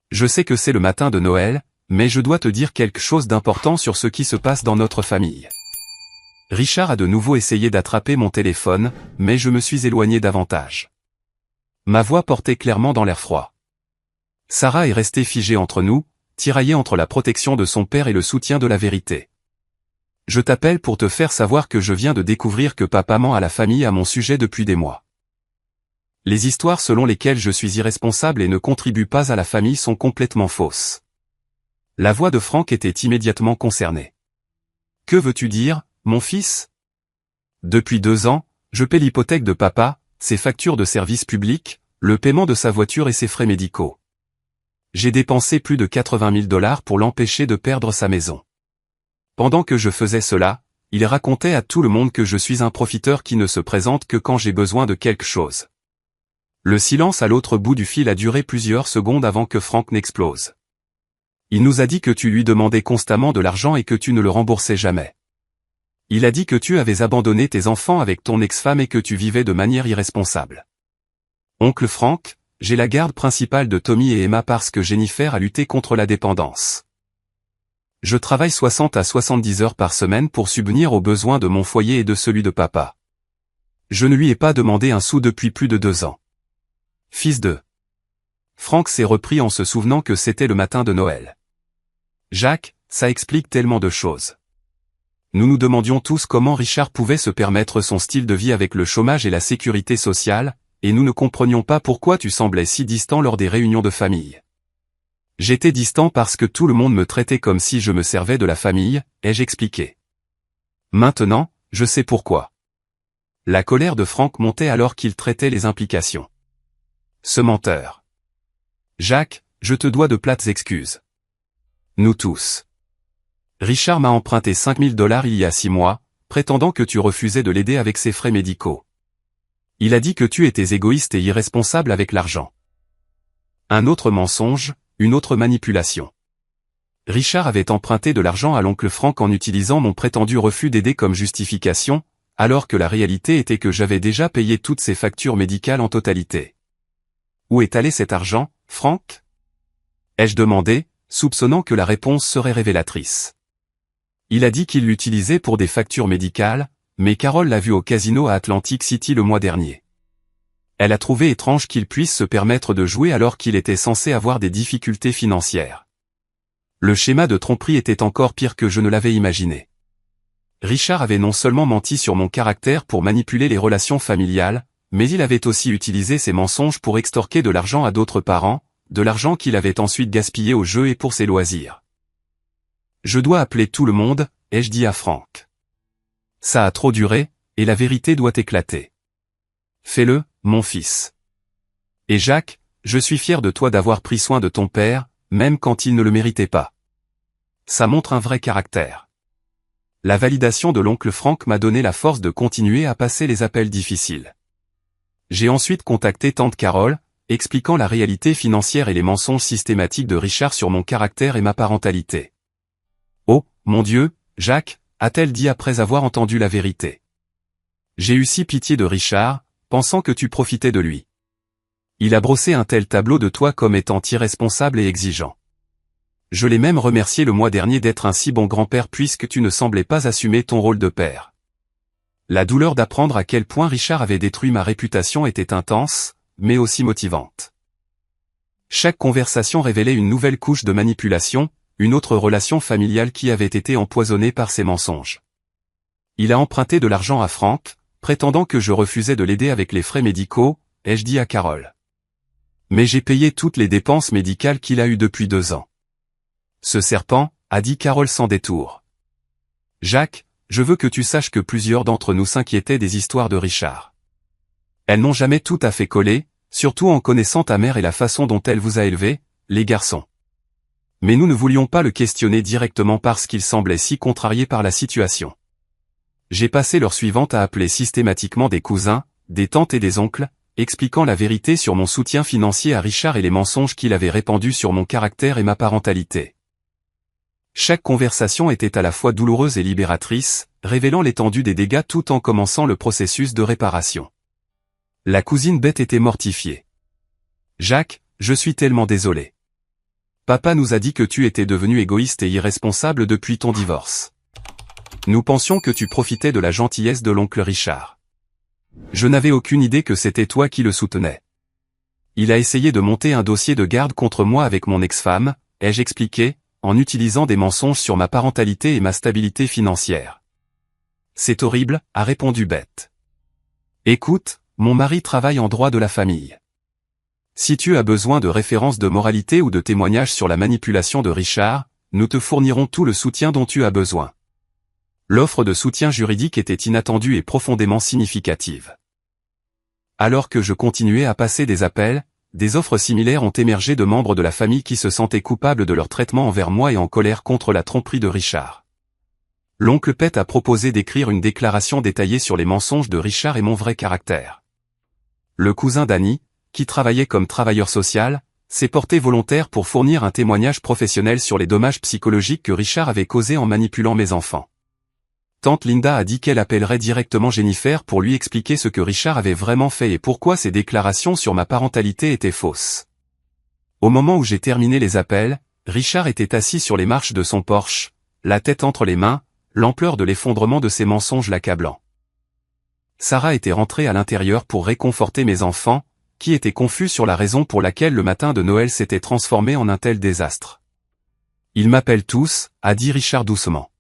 Je sais que c'est le matin de Noël, mais je dois te dire quelque chose d'important sur ce qui se passe dans notre famille. Richard a de nouveau essayé d'attraper mon téléphone, mais je me suis éloigné davantage. Ma voix portait clairement dans l'air froid. Sarah est restée figée entre nous, tiraillée entre la protection de son père et le soutien de la vérité. Je t'appelle pour te faire savoir que je viens de découvrir que papa ment à la famille à mon sujet depuis des mois. Les histoires selon lesquelles je suis irresponsable et ne contribue pas à la famille sont complètement fausses. La voix de Frank était immédiatement concernée. Que veux-tu dire, mon fils? Depuis 2 ans, je paie l'hypothèque de papa, ses factures de services publics, le paiement de sa voiture et ses frais médicaux. J'ai dépensé plus de 80 000 $ pour l'empêcher de perdre sa maison. Pendant que je faisais cela, il racontait à tout le monde que je suis un profiteur qui ne se présente que quand j'ai besoin de quelque chose. Le silence à l'autre bout du fil a duré plusieurs secondes avant que Frank n'explose. Il nous a dit que tu lui demandais constamment de l'argent et que tu ne le remboursais jamais. Il a dit que tu avais abandonné tes enfants avec ton ex-femme et que tu vivais de manière irresponsable. Oncle Frank, j'ai la garde principale de Tommy et Emma parce que Jennifer a lutté contre la dépendance. Je travaille 60 à 70 heures par semaine pour subvenir aux besoins de mon foyer et de celui de papa. Je ne lui ai pas demandé un sou depuis plus de 2 ans. Fils de... Frank s'est repris en se souvenant que c'était le matin de Noël. Jacques, ça explique tellement de choses. Nous nous demandions tous comment Richard pouvait se permettre son style de vie avec le chômage et la sécurité sociale, et nous ne comprenions pas pourquoi tu semblais si distant lors des réunions de famille. J'étais distant parce que tout le monde me traitait comme si je me servais de la famille, ai-je expliqué. Maintenant, je sais pourquoi. La colère de Frank montait alors qu'il traitait les implications. Ce menteur. Jacques, je te dois de plates excuses. Nous tous. Richard m'a emprunté 5 000 $ il y a 6 mois, prétendant que tu refusais de l'aider avec ses frais médicaux. Il a dit que tu étais égoïste et irresponsable avec l'argent. Un autre mensonge, une autre manipulation. Richard avait emprunté de l'argent à l'oncle Frank en utilisant mon prétendu refus d'aider comme justification, alors que la réalité était que j'avais déjà payé toutes ses factures médicales en totalité. Où est allé cet argent, Frank? Ai-je demandé, soupçonnant que la réponse serait révélatrice. Il a dit qu'il l'utilisait pour des factures médicales, mais Carole l'a vu au casino à Atlantic City le mois dernier. Elle a trouvé étrange qu'il puisse se permettre de jouer alors qu'il était censé avoir des difficultés financières. Le schéma de tromperie était encore pire que je ne l'avais imaginé. Richard avait non seulement menti sur mon caractère pour manipuler les relations familiales, mais il avait aussi utilisé ses mensonges pour extorquer de l'argent à d'autres parents, de l'argent qu'il avait ensuite gaspillé au jeu et pour ses loisirs. Je dois appeler tout le monde, ai-je dit à Frank. Ça a trop duré, et la vérité doit éclater. Fais-le, mon fils. Et Jacques, je suis fier de toi d'avoir pris soin de ton père, même quand il ne le méritait pas. Ça montre un vrai caractère. La validation de l'oncle Frank m'a donné la force de continuer à passer les appels difficiles. J'ai ensuite contacté tante Carole, expliquant la réalité financière et les mensonges systématiques de Richard sur mon caractère et ma parentalité. Oh, mon Dieu, Jacques, a-t-elle dit après avoir entendu la vérité. J'ai eu si pitié de Richard, pensant que tu profitais de lui. Il a brossé un tel tableau de toi comme étant irresponsable et exigeant. Je l'ai même remercié le mois dernier d'être un si bon grand-père puisque tu ne semblais pas assumer ton rôle de père. La douleur d'apprendre à quel point Richard avait détruit ma réputation était intense, mais aussi motivante. Chaque conversation révélait une nouvelle couche de manipulation, une autre relation familiale qui avait été empoisonnée par ses mensonges. Il a emprunté de l'argent à Frank, prétendant que je refusais de l'aider avec les frais médicaux, ai-je dit à Carole. Mais j'ai payé toutes les dépenses médicales qu'il a eues depuis 2 ans. Ce serpent, a dit Carole sans détour. Jacques, je veux que tu saches que plusieurs d'entre nous s'inquiétaient des histoires de Richard. Elles n'ont jamais tout à fait collé, surtout en connaissant ta mère et la façon dont elle vous a élevés, les garçons. Mais nous ne voulions pas le questionner directement parce qu'il semblait si contrarié par la situation. J'ai passé l'heure suivante à appeler systématiquement des cousins, des tantes et des oncles, expliquant la vérité sur mon soutien financier à Richard et les mensonges qu'il avait répandus sur mon caractère et ma parentalité. Chaque conversation était à la fois douloureuse et libératrice, révélant l'étendue des dégâts tout en commençant le processus de réparation. La cousine Bette était mortifiée. Jacques, je suis tellement désolé. Papa nous a dit que tu étais devenu égoïste et irresponsable depuis ton divorce. Nous pensions que tu profitais de la gentillesse de l'oncle Richard. Je n'avais aucune idée que c'était toi qui le soutenais. Il a essayé de monter un dossier de garde contre moi avec mon ex-femme, ai-je expliqué, en utilisant des mensonges sur ma parentalité et ma stabilité financière. C'est horrible, a répondu Bette. Écoute, mon mari travaille en droit de la famille. Si tu as besoin de références de moralité ou de témoignages sur la manipulation de Richard, nous te fournirons tout le soutien dont tu as besoin. L'offre de soutien juridique était inattendue et profondément significative. Alors que je continuais à passer des appels, des offres similaires ont émergé de membres de la famille qui se sentaient coupables de leur traitement envers moi et en colère contre la tromperie de Richard. L'oncle Pet a proposé d'écrire une déclaration détaillée sur les mensonges de Richard et mon vrai caractère. Le cousin d'Annie, qui travaillait comme travailleur social, s'est porté volontaire pour fournir un témoignage professionnel sur les dommages psychologiques que Richard avait causés en manipulant mes enfants. Tante Linda a dit qu'elle appellerait directement Jennifer pour lui expliquer ce que Richard avait vraiment fait et pourquoi ses déclarations sur ma parentalité étaient fausses. Au moment où j'ai terminé les appels, Richard était assis sur les marches de son Porsche, la tête entre les mains, l'ampleur de l'effondrement de ses mensonges l'accablant. Sarah était rentrée à l'intérieur pour réconforter mes enfants, qui étaient confus sur la raison pour laquelle le matin de Noël s'était transformé en un tel désastre. Ils m'appellent tous, a dit Richard doucement.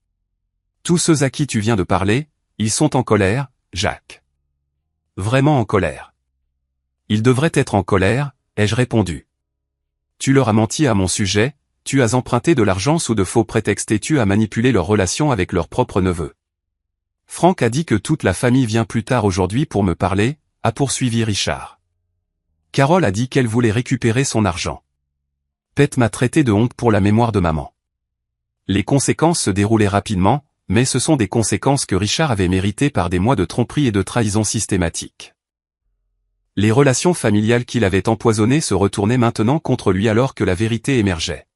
Tous ceux à qui tu viens de parler, ils sont en colère, Jacques. Vraiment en colère. Ils devraient être en colère, ai-je répondu. Tu leur as menti à mon sujet, tu as emprunté de l'argent sous de faux prétextes et tu as manipulé leur relation avec leur propre neveu. Franck a dit que toute la famille vient plus tard aujourd'hui pour me parler, a poursuivi Richard. Carole a dit qu'elle voulait récupérer son argent. Pet m'a traité de honte pour la mémoire de maman. Les conséquences se déroulaient rapidement, mais ce sont des conséquences que Richard avait méritées par des mois de tromperie et de trahison systématique. Les relations familiales qu'il avait empoisonnées se retournaient maintenant contre lui alors que la vérité émergeait.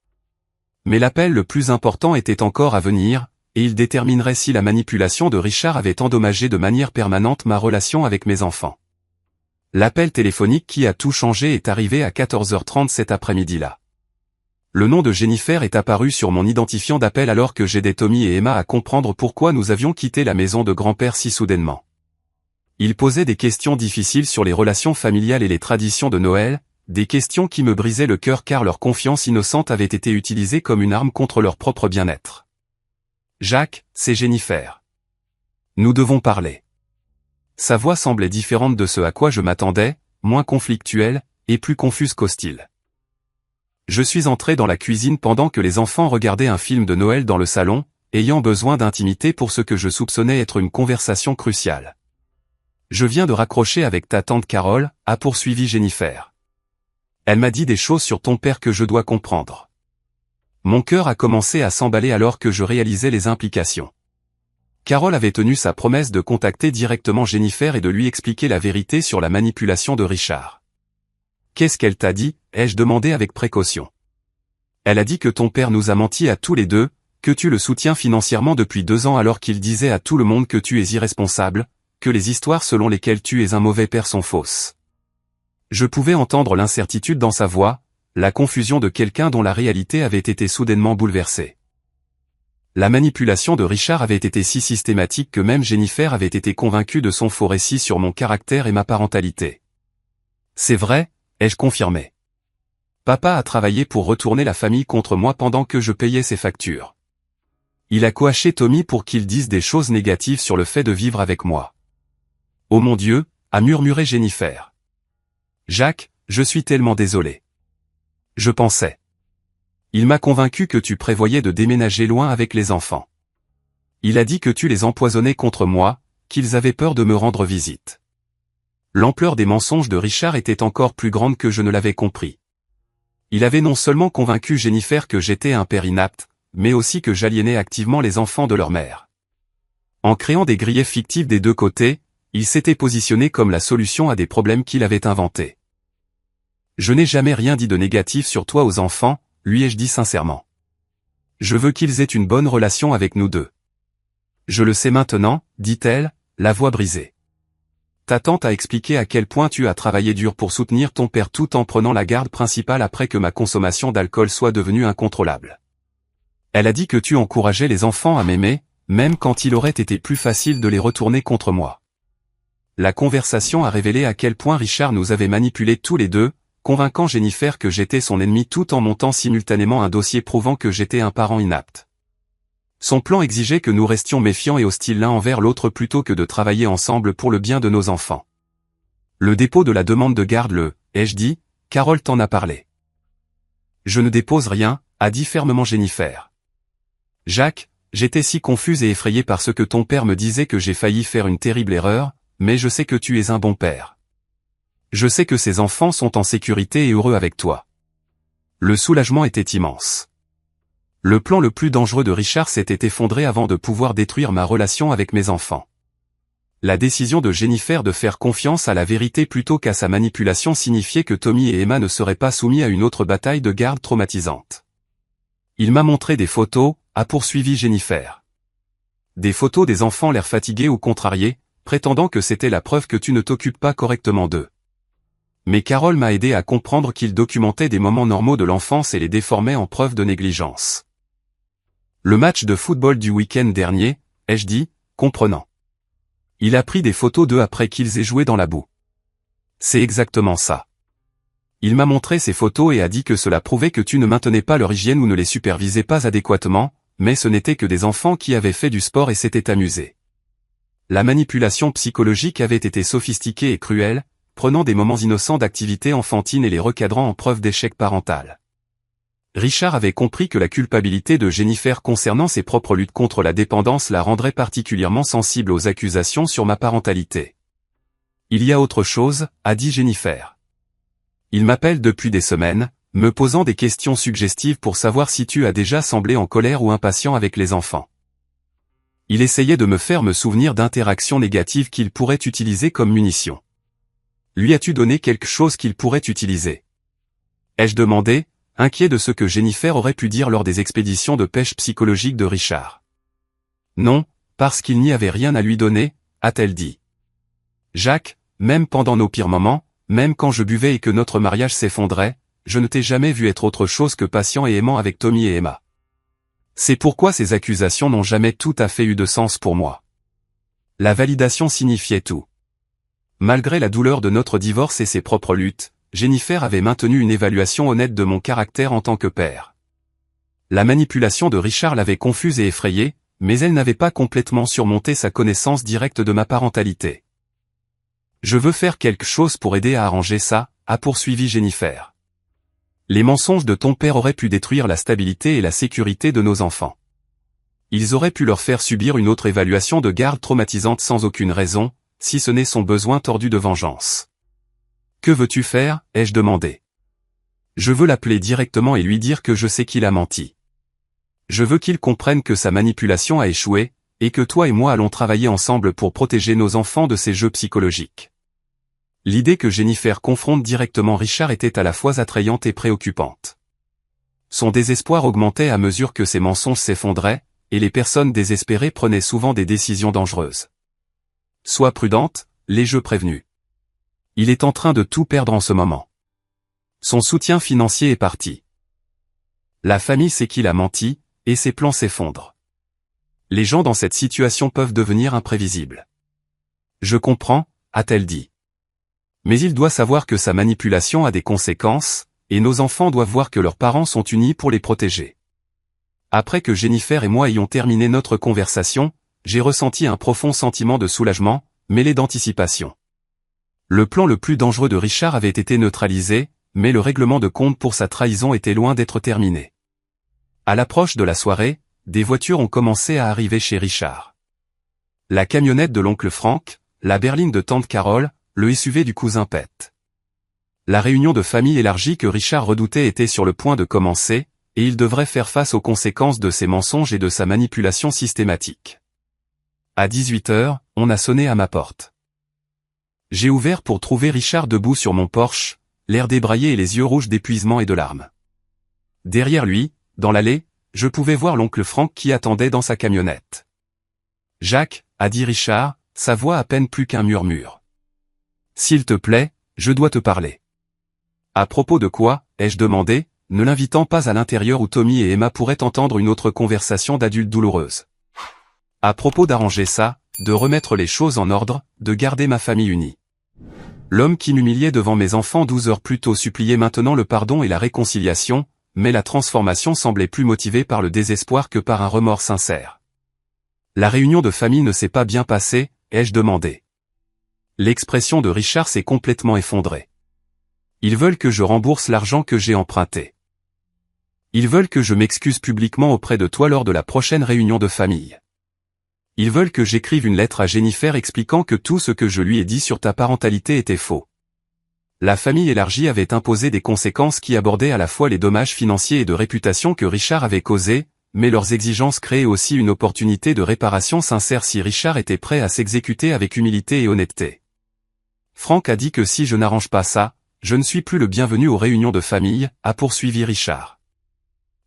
Mais l'appel le plus important était encore à venir, et il déterminerait si la manipulation de Richard avait endommagé de manière permanente ma relation avec mes enfants. L'appel téléphonique qui a tout changé est arrivé à 14h30 cet après-midi-là. Le nom de Jennifer est apparu sur mon identifiant d'appel alors que j'aidais Tommy et Emma à comprendre pourquoi nous avions quitté la maison de grand-père si soudainement. Il posait des questions difficiles sur les relations familiales et les traditions de Noël, des questions qui me brisaient le cœur car leur confiance innocente avait été utilisée comme une arme contre leur propre bien-être. Jacques, c'est Jennifer. Nous devons parler. Sa voix semblait différente de ce à quoi je m'attendais, moins conflictuelle, et plus confuse qu'hostile. Je suis entré dans la cuisine pendant que les enfants regardaient un film de Noël dans le salon, ayant besoin d'intimité pour ce que je soupçonnais être une conversation cruciale. Je viens de raccrocher avec ta tante Carole, a poursuivi Jennifer. Elle m'a dit des choses sur ton père que je dois comprendre. Mon cœur a commencé à s'emballer alors que je réalisais les implications. Carole avait tenu sa promesse de contacter directement Jennifer et de lui expliquer la vérité sur la manipulation de Richard. Qu'est-ce qu'elle t'a dit, ai-je demandé avec précaution. Elle a dit que ton père nous a menti à tous les deux, que tu le soutiens financièrement depuis 2 ans alors qu'il disait à tout le monde que tu es irresponsable, que les histoires selon lesquelles tu es un mauvais père sont fausses. Je pouvais entendre l'incertitude dans sa voix, la confusion de quelqu'un dont la réalité avait été soudainement bouleversée. La manipulation de Richard avait été si systématique que même Jennifer avait été convaincue de son faux récit sur mon caractère et ma parentalité. C'est vrai, ai-je confirmé. Papa a travaillé pour retourner la famille contre moi pendant que je payais ses factures. Il a coaché Tommy pour qu'il dise des choses négatives sur le fait de vivre avec moi. Oh mon Dieu, a murmuré Jennifer. Jacques, je suis tellement désolé. Je pensais. Il m'a convaincu que tu prévoyais de déménager loin avec les enfants. Il a dit que tu les empoisonnais contre moi, qu'ils avaient peur de me rendre visite. L'ampleur des mensonges de Richard était encore plus grande que je ne l'avais compris. Il avait non seulement convaincu Jennifer que j'étais un père inapte, mais aussi que j'aliénais activement les enfants de leur mère. En créant des griefs fictifs des deux côtés, il s'était positionné comme la solution à des problèmes qu'il avait inventés. Je n'ai jamais rien dit de négatif sur toi aux enfants, lui ai-je dit sincèrement. Je veux qu'ils aient une bonne relation avec nous deux. Je le sais maintenant, dit-elle, la voix brisée. Ta tante a expliqué à quel point tu as travaillé dur pour soutenir ton père tout en prenant la garde principale après que ma consommation d'alcool soit devenue incontrôlable. Elle a dit que tu encourageais les enfants à m'aimer, même quand il aurait été plus facile de les retourner contre moi. La conversation a révélé à quel point Richard nous avait manipulés tous les deux, convainquant Jennifer que j'étais son ennemi tout en montant simultanément un dossier prouvant que j'étais un parent inapte. Son plan exigeait que nous restions méfiants et hostiles l'un envers l'autre plutôt que de travailler ensemble pour le bien de nos enfants. Le dépôt de la demande de garde ai-je dit, Carole t'en a parlé. Je ne dépose rien, a dit fermement Jennifer. Jacques, j'étais si confuse et effrayée par ce que ton père me disait que j'ai failli faire une terrible erreur, mais je sais que tu es un bon père. Je sais que ces enfants sont en sécurité et heureux avec toi. Le soulagement était immense. Le plan le plus dangereux de Richard s'était effondré avant de pouvoir détruire ma relation avec mes enfants. La décision de Jennifer de faire confiance à la vérité plutôt qu'à sa manipulation signifiait que Tommy et Emma ne seraient pas soumis à une autre bataille de garde traumatisante. Il m'a montré des photos, a poursuivi Jennifer. Des photos des enfants l'air fatigués ou contrariés, prétendant que c'était la preuve que tu ne t'occupes pas correctement d'eux. Mais Carole m'a aidé à comprendre qu'il documentait des moments normaux de l'enfance et les déformait en preuve de négligence. Le match de football du week-end dernier, ai-je dit, comprenant. Il a pris des photos d'eux après qu'ils aient joué dans la boue. C'est exactement ça. Il m'a montré ces photos et a dit que cela prouvait que tu ne maintenais pas leur hygiène ou ne les supervisais pas adéquatement, mais ce n'étaient que des enfants qui avaient fait du sport et s'étaient amusés. La manipulation psychologique avait été sophistiquée et cruelle, prenant des moments innocents d'activité enfantine et les recadrant en preuve d'échec parental. Richard avait compris que la culpabilité de Jennifer concernant ses propres luttes contre la dépendance la rendrait particulièrement sensible aux accusations sur ma parentalité. Il y a autre chose, a dit Jennifer. Il m'appelle depuis des semaines, me posant des questions suggestives pour savoir si tu as déjà semblé en colère ou impatient avec les enfants. Il essayait de me faire me souvenir d'interactions négatives qu'il pourrait utiliser comme munition. Lui as-tu donné quelque chose qu'il pourrait utiliser? Ai-je demandé, inquiet de ce que Jennifer aurait pu dire lors des expéditions de pêche psychologique de Richard. Non, parce qu'il n'y avait rien à lui donner, a-t-elle dit. Jacques, même pendant nos pires moments, même quand je buvais et que notre mariage s'effondrait, je ne t'ai jamais vu être autre chose que patient et aimant avec Tommy et Emma. C'est pourquoi ces accusations n'ont jamais tout à fait eu de sens pour moi. La validation signifiait tout. Malgré la douleur de notre divorce et ses propres luttes, Jennifer avait maintenu une évaluation honnête de mon caractère en tant que père. La manipulation de Richard l'avait confuse et effrayée, mais elle n'avait pas complètement surmonté sa connaissance directe de ma parentalité. Je veux faire quelque chose pour aider à arranger ça, a poursuivi Jennifer. Les mensonges de ton père auraient pu détruire la stabilité et la sécurité de nos enfants. Ils auraient pu leur faire subir une autre évaluation de garde traumatisante sans aucune raison, si ce n'est son besoin tordu de vengeance. Que veux-tu faire, ai-je demandé. Je veux l'appeler directement et lui dire que je sais qu'il a menti. Je veux qu'il comprenne que sa manipulation a échoué, et que toi et moi allons travailler ensemble pour protéger nos enfants de ces jeux psychologiques. L'idée que Jennifer confronte directement Richard était à la fois attrayante et préoccupante. Son désespoir augmentait à mesure que ses mensonges s'effondraient, et les personnes désespérées prenaient souvent des décisions dangereuses. Sois prudente, l'ai-je prévenu. Il est en train de tout perdre en ce moment. Son soutien financier est parti. La famille sait qu'il a menti, et ses plans s'effondrent. Les gens dans cette situation peuvent devenir imprévisibles. Je comprends, a-t-elle dit. Mais il doit savoir que sa manipulation a des conséquences, et nos enfants doivent voir que leurs parents sont unis pour les protéger. Après que Jennifer et moi ayons terminé notre conversation, j'ai ressenti un profond sentiment de soulagement, mêlé d'anticipation. Le plan le plus dangereux de Richard avait été neutralisé, mais le règlement de compte pour sa trahison était loin d'être terminé. À l'approche de la soirée, des voitures ont commencé à arriver chez Richard. La camionnette de l'oncle Frank, la berline de tante Carole, le SUV du cousin Pete. La réunion de famille élargie que Richard redoutait était sur le point de commencer, et il devrait faire face aux conséquences de ses mensonges et de sa manipulation systématique. À 18h, on a sonné à ma porte. J'ai ouvert pour trouver Richard debout sur mon porche, l'air débraillé et les yeux rouges d'épuisement et de larmes. Derrière lui, dans l'allée, je pouvais voir l'oncle Frank qui attendait dans sa camionnette. « Jacques » a dit Richard, sa voix à peine plus qu'un murmure. S'il te plaît, je dois te parler. À propos de quoi, ai-je demandé, ne l'invitant pas à l'intérieur où Tommy et Emma pourraient entendre une autre conversation d'adultes douloureuse. À propos d'arranger ça, de remettre les choses en ordre, de garder ma famille unie. L'homme qui m'humiliait devant mes enfants 12 heures plus tôt suppliait maintenant le pardon et la réconciliation, mais la transformation semblait plus motivée par le désespoir que par un remords sincère. La réunion de famille ne s'est pas bien passée, ai-je demandé. L'expression de Richard s'est complètement effondrée. Ils veulent que je rembourse l'argent que j'ai emprunté. Ils veulent que je m'excuse publiquement auprès de toi lors de la prochaine réunion de famille. Ils veulent que j'écrive une lettre à Jennifer expliquant que tout ce que je lui ai dit sur ta parentalité était faux. La famille élargie avait imposé des conséquences qui abordaient à la fois les dommages financiers et de réputation que Richard avait causés, mais leurs exigences créaient aussi une opportunité de réparation sincère si Richard était prêt à s'exécuter avec humilité et honnêteté. Frank a dit que si je n'arrange pas ça, je ne suis plus le bienvenu aux réunions de famille, a poursuivi Richard.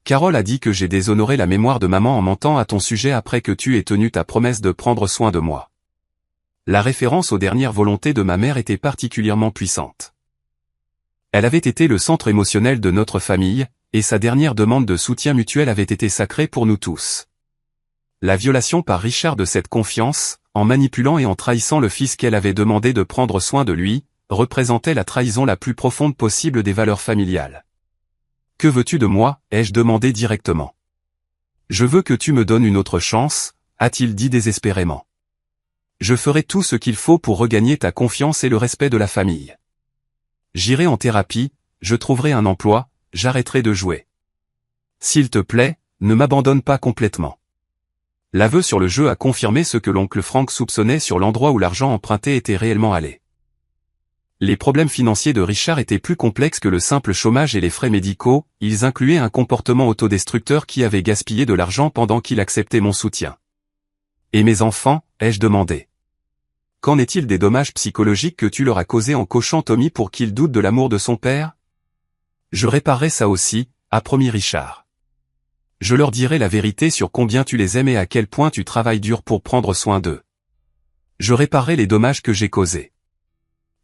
Carole a dit que j'ai déshonoré la mémoire de maman en mentant à ton sujet après que tu aies tenu ta promesse de prendre soin de moi. La référence aux dernières volontés de ma mère était particulièrement puissante. Elle avait été le centre émotionnel de notre famille, et sa dernière demande de soutien mutuel avait été sacrée pour nous tous. La violation par Richard de cette confiance, en manipulant et en trahissant le fils qu'elle avait demandé de prendre soin de lui, représentait la trahison la plus profonde possible des valeurs familiales. « Que veux-tu de moi » ai-je demandé directement. « Je veux que tu me donnes une autre chance » a-t-il dit désespérément. « Je ferai tout ce qu'il faut pour regagner ta confiance et le respect de la famille. J'irai en thérapie, je trouverai un emploi, j'arrêterai de jouer. S'il te plaît, ne m'abandonne pas complètement. » L'aveu sur le jeu a confirmé ce que l'oncle Frank soupçonnait sur l'endroit où l'argent emprunté était réellement allé. Les problèmes financiers de Richard étaient plus complexes que le simple chômage et les frais médicaux, ils incluaient un comportement autodestructeur qui avait gaspillé de l'argent pendant qu'il acceptait mon soutien. « Et mes enfants » ai-je demandé. « Qu'en est-il des dommages psychologiques que tu leur as causés en coachant Tommy pour qu'il doute de l'amour de son père ? » Je réparerai ça aussi, a promis Richard. Je leur dirai la vérité sur combien tu les aimes et à quel point tu travailles dur pour prendre soin d'eux. Je réparerai les dommages que j'ai causés.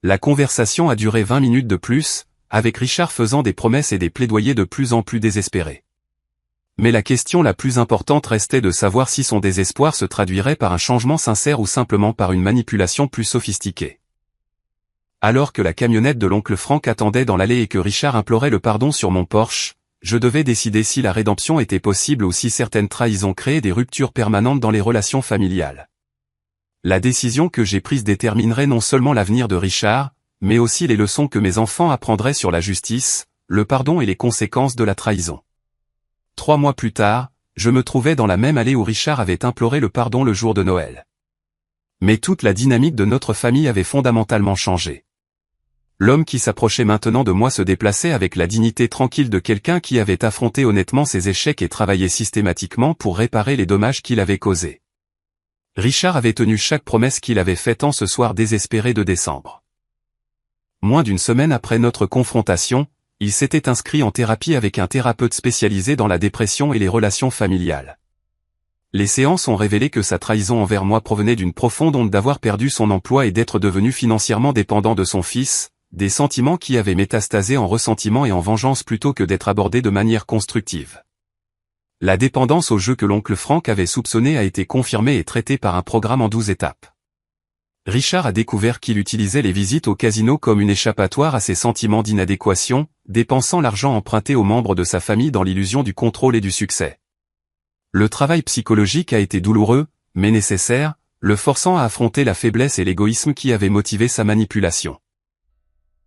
La conversation a duré 20 minutes de plus, avec Richard faisant des promesses et des plaidoyers de plus en plus désespérés. Mais la question la plus importante restait de savoir si son désespoir se traduirait par un changement sincère ou simplement par une manipulation plus sophistiquée. Alors que la camionnette de l'oncle Frank attendait dans l'allée et que Richard implorait le pardon sur mon Porsche, je devais décider si la rédemption était possible ou si certaines trahisons créaient des ruptures permanentes dans les relations familiales. La décision que j'ai prise déterminerait non seulement l'avenir de Richard, mais aussi les leçons que mes enfants apprendraient sur la justice, le pardon et les conséquences de la trahison. 3 mois plus tard, je me trouvais dans la même allée où Richard avait imploré le pardon le jour de Noël. Mais toute la dynamique de notre famille avait fondamentalement changé. L'homme qui s'approchait maintenant de moi se déplaçait avec la dignité tranquille de quelqu'un qui avait affronté honnêtement ses échecs et travaillé systématiquement pour réparer les dommages qu'il avait causés. Richard avait tenu chaque promesse qu'il avait faite en ce soir désespéré de décembre. Moins d'une semaine après notre confrontation, il s'était inscrit en thérapie avec un thérapeute spécialisé dans la dépression et les relations familiales. Les séances ont révélé que sa trahison envers moi provenait d'une profonde honte d'avoir perdu son emploi et d'être devenu financièrement dépendant de son fils, des sentiments qui avaient métastasé en ressentiment et en vengeance plutôt que d'être abordés de manière constructive. La dépendance au jeu que l'oncle Frank avait soupçonné a été confirmée et traitée par un programme en 12 étapes. Richard a découvert qu'il utilisait les visites au casino comme une échappatoire à ses sentiments d'inadéquation, dépensant l'argent emprunté aux membres de sa famille dans l'illusion du contrôle et du succès. Le travail psychologique a été douloureux, mais nécessaire, le forçant à affronter la faiblesse et l'égoïsme qui avaient motivé sa manipulation.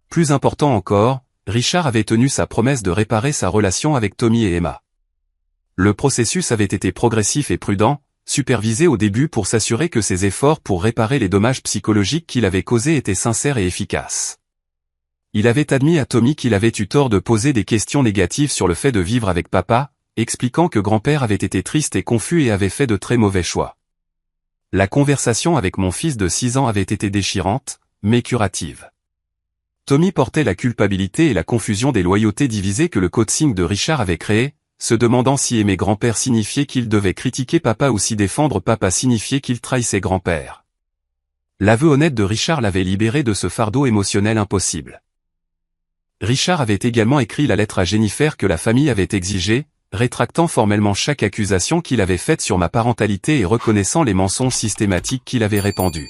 Plus important encore, Richard avait tenu sa promesse de réparer sa relation avec Tommy et Emma. Le processus avait été progressif et prudent, supervisé au début pour s'assurer que ses efforts pour réparer les dommages psychologiques qu'il avait causés étaient sincères et efficaces. Il avait admis à Tommy qu'il avait eu tort de poser des questions négatives sur le fait de vivre avec papa, expliquant que grand-père avait été triste et confus et avait fait de très mauvais choix. La conversation avec mon fils de 6 ans avait été déchirante, mais curative. Tommy portait la culpabilité et la confusion des loyautés divisées que le coaching de Richard avait créées, se demandant si aimer grand-père signifiait qu'il devait critiquer papa ou si défendre papa signifiait qu'il trahissait grand-père. L'aveu honnête de Richard l'avait libéré de ce fardeau émotionnel impossible. Richard avait également écrit la lettre à Jennifer que la famille avait exigée, rétractant formellement chaque accusation qu'il avait faite sur ma parentalité et reconnaissant les mensonges systématiques qu'il avait répandus.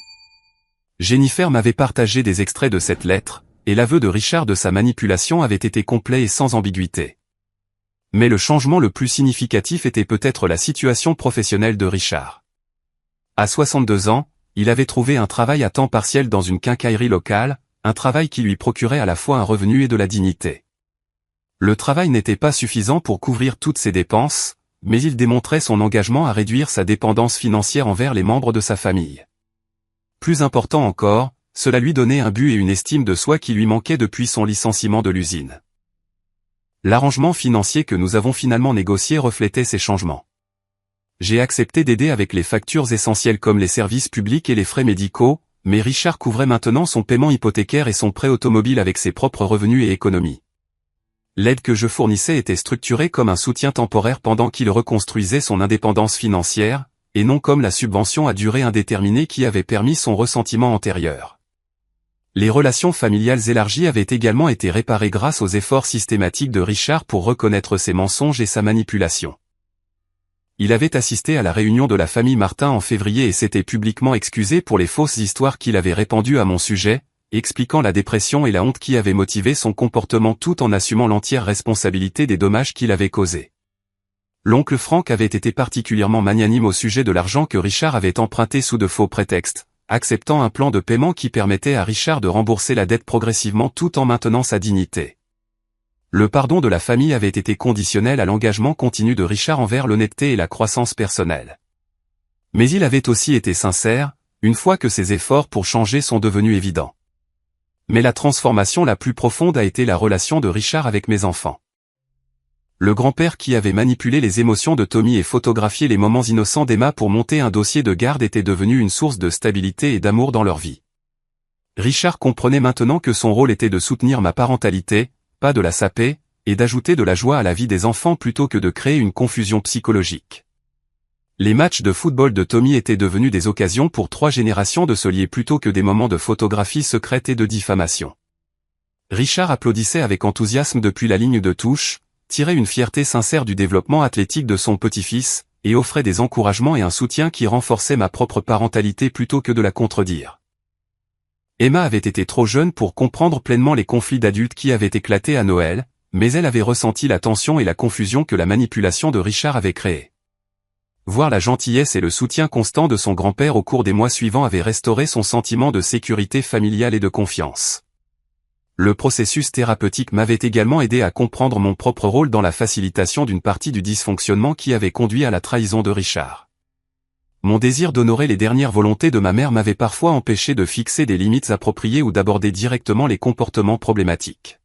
Jennifer m'avait partagé des extraits de cette lettre, et l'aveu de Richard de sa manipulation avait été complet et sans ambiguïté. Mais le changement le plus significatif était peut-être la situation professionnelle de Richard. À 62 ans, il avait trouvé un travail à temps partiel dans une quincaillerie locale, un travail qui lui procurait à la fois un revenu et de la dignité. Le travail n'était pas suffisant pour couvrir toutes ses dépenses, mais il démontrait son engagement à réduire sa dépendance financière envers les membres de sa famille. Plus important encore, cela lui donnait un but et une estime de soi qui lui manquaient depuis son licenciement de l'usine. L'arrangement financier que nous avons finalement négocié reflétait ces changements. J'ai accepté d'aider avec les factures essentielles comme les services publics et les frais médicaux, mais Richard couvrait maintenant son paiement hypothécaire et son prêt automobile avec ses propres revenus et économies. L'aide que je fournissais était structurée comme un soutien temporaire pendant qu'il reconstruisait son indépendance financière, et non comme la subvention à durée indéterminée qui avait permis son ressentiment antérieur. Les relations familiales élargies avaient également été réparées grâce aux efforts systématiques de Richard pour reconnaître ses mensonges et sa manipulation. Il avait assisté à la réunion de la famille Martin en février et s'était publiquement excusé pour les fausses histoires qu'il avait répandues à mon sujet, expliquant la dépression et la honte qui avaient motivé son comportement tout en assumant l'entière responsabilité des dommages qu'il avait causés. L'oncle Frank avait été particulièrement magnanime au sujet de l'argent que Richard avait emprunté sous de faux prétextes, acceptant un plan de paiement qui permettait à Richard de rembourser la dette progressivement tout en maintenant sa dignité. Le pardon de la famille avait été conditionnel à l'engagement continu de Richard envers l'honnêteté et la croissance personnelle. Mais il avait aussi été sincère, une fois que ses efforts pour changer sont devenus évidents. Mais la transformation la plus profonde a été la relation de Richard avec mes enfants. Le grand-père qui avait manipulé les émotions de Tommy et photographié les moments innocents d'Emma pour monter un dossier de garde était devenu une source de stabilité et d'amour dans leur vie. Richard comprenait maintenant que son rôle était de soutenir ma parentalité, pas de la saper, et d'ajouter de la joie à la vie des enfants plutôt que de créer une confusion psychologique. Les matchs de football de Tommy étaient devenus des occasions pour 3 générations de se lier plutôt que des moments de photographie secrète et de diffamation. Richard applaudissait avec enthousiasme depuis la ligne de touche, tirait une fierté sincère du développement athlétique de son petit-fils, et offrait des encouragements et un soutien qui renforçaient ma propre parentalité plutôt que de la contredire. Emma avait été trop jeune pour comprendre pleinement les conflits d'adultes qui avaient éclaté à Noël, mais elle avait ressenti la tension et la confusion que la manipulation de Richard avait créée. Voir la gentillesse et le soutien constant de son grand-père au cours des mois suivants avait restauré son sentiment de sécurité familiale et de confiance. Le processus thérapeutique m'avait également aidé à comprendre mon propre rôle dans la facilitation d'une partie du dysfonctionnement qui avait conduit à la trahison de Richard. Mon désir d'honorer les dernières volontés de ma mère m'avait parfois empêché de fixer des limites appropriées ou d'aborder directement les comportements problématiques.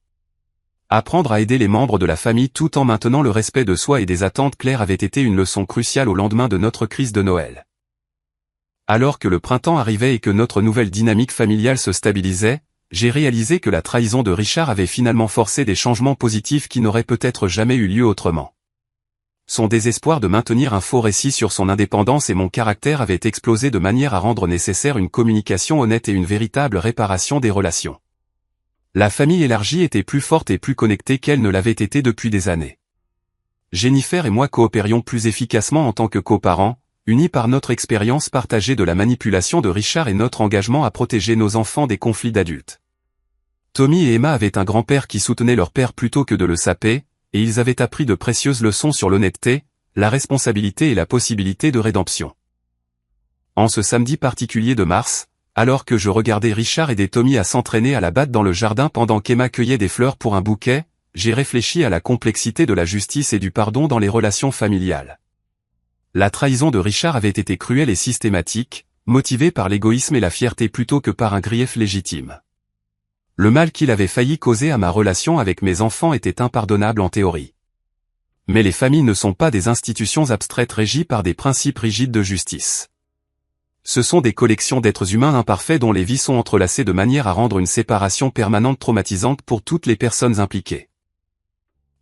Apprendre à aider les membres de la famille tout en maintenant le respect de soi et des attentes claires avait été une leçon cruciale au lendemain de notre crise de Noël. Alors que le printemps arrivait et que notre nouvelle dynamique familiale se stabilisait, j'ai réalisé que la trahison de Richard avait finalement forcé des changements positifs qui n'auraient peut-être jamais eu lieu autrement. Son désespoir de maintenir un faux récit sur son indépendance et mon caractère avait explosé de manière à rendre nécessaire une communication honnête et une véritable réparation des relations. La famille élargie était plus forte et plus connectée qu'elle ne l'avait été depuis des années. Jennifer et moi coopérions plus efficacement en tant que coparents, unis par notre expérience partagée de la manipulation de Richard et notre engagement à protéger nos enfants des conflits d'adultes. Tommy et Emma avaient un grand-père qui soutenait leur père plutôt que de le saper, et ils avaient appris de précieuses leçons sur l'honnêteté, la responsabilité et la possibilité de rédemption. En ce samedi particulier de mars, alors que je regardais Richard aider Tommy à s'entraîner à la batte dans le jardin pendant qu'Emma cueillait des fleurs pour un bouquet, j'ai réfléchi à la complexité de la justice et du pardon dans les relations familiales. La trahison de Richard avait été cruelle et systématique, motivée par l'égoïsme et la fierté plutôt que par un grief légitime. Le mal qu'il avait failli causer à ma relation avec mes enfants était impardonnable en théorie. Mais les familles ne sont pas des institutions abstraites régies par des principes rigides de justice. Ce sont des collections d'êtres humains imparfaits dont les vies sont entrelacées de manière à rendre une séparation permanente traumatisante pour toutes les personnes impliquées.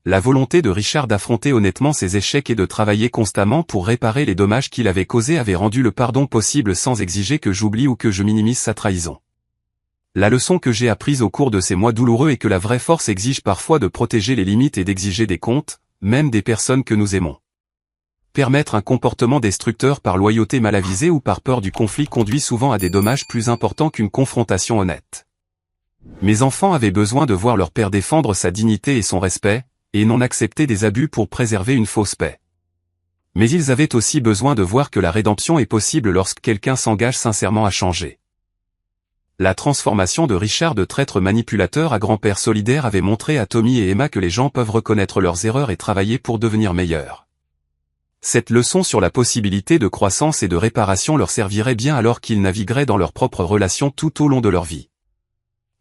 La volonté de Richard d'affronter honnêtement ses échecs et de travailler constamment pour réparer les dommages qu'il avait causés avait rendu le pardon possible sans exiger que j'oublie ou que je minimise sa trahison. La leçon que j'ai apprise au cours de ces mois douloureux est que la vraie force exige parfois de protéger les limites et d'exiger des comptes, même des personnes que nous aimons. Permettre un comportement destructeur par loyauté mal avisée ou par peur du conflit conduit souvent à des dommages plus importants qu'une confrontation honnête. Mes enfants avaient besoin de voir leur père défendre sa dignité et son respect, et non accepter des abus pour préserver une fausse paix. Mais ils avaient aussi besoin de voir que la rédemption est possible lorsque quelqu'un s'engage sincèrement à changer. La transformation de Richard de traître manipulateur à grand-père solidaire avait montré à Tommy et Emma que les gens peuvent reconnaître leurs erreurs et travailler pour devenir meilleurs. Cette leçon sur la possibilité de croissance et de réparation leur servirait bien alors qu'ils navigueraient dans leurs propres relations tout au long de leur vie.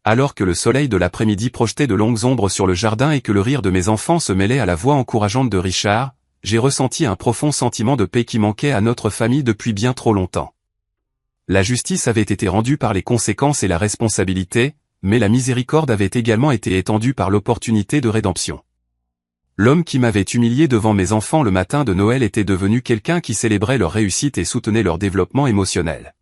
Alors que le soleil de l'après-midi projetait de longues ombres sur le jardin et que le rire de mes enfants se mêlait à la voix encourageante de Richard, j'ai ressenti un profond sentiment de paix qui manquait à notre famille depuis bien trop longtemps. La justice avait été rendue par les conséquences et la responsabilité, mais la miséricorde avait également été étendue par l'opportunité de rédemption. L'homme qui m'avait humilié devant mes enfants le matin de Noël était devenu quelqu'un qui célébrait leur réussite et soutenait leur développement émotionnel.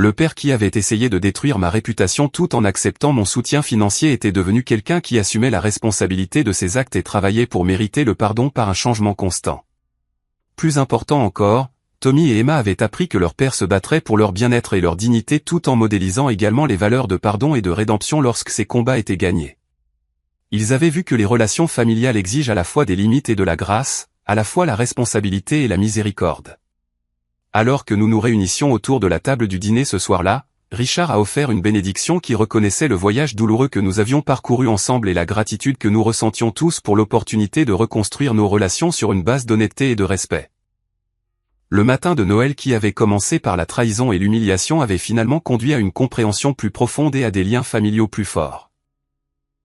Le père qui avait essayé de détruire ma réputation tout en acceptant mon soutien financier était devenu quelqu'un qui assumait la responsabilité de ses actes et travaillait pour mériter le pardon par un changement constant. Plus important encore, Tommy et Emma avaient appris que leur père se battrait pour leur bien-être et leur dignité tout en modélisant également les valeurs de pardon et de rédemption lorsque ces combats étaient gagnés. Ils avaient vu que les relations familiales exigent à la fois des limites et de la grâce, à la fois la responsabilité et la miséricorde. Alors que nous nous réunissions autour de la table du dîner ce soir-là, Richard a offert une bénédiction qui reconnaissait le voyage douloureux que nous avions parcouru ensemble et la gratitude que nous ressentions tous pour l'opportunité de reconstruire nos relations sur une base d'honnêteté et de respect. Le matin de Noël qui avait commencé par la trahison et l'humiliation avait finalement conduit à une compréhension plus profonde et à des liens familiaux plus forts.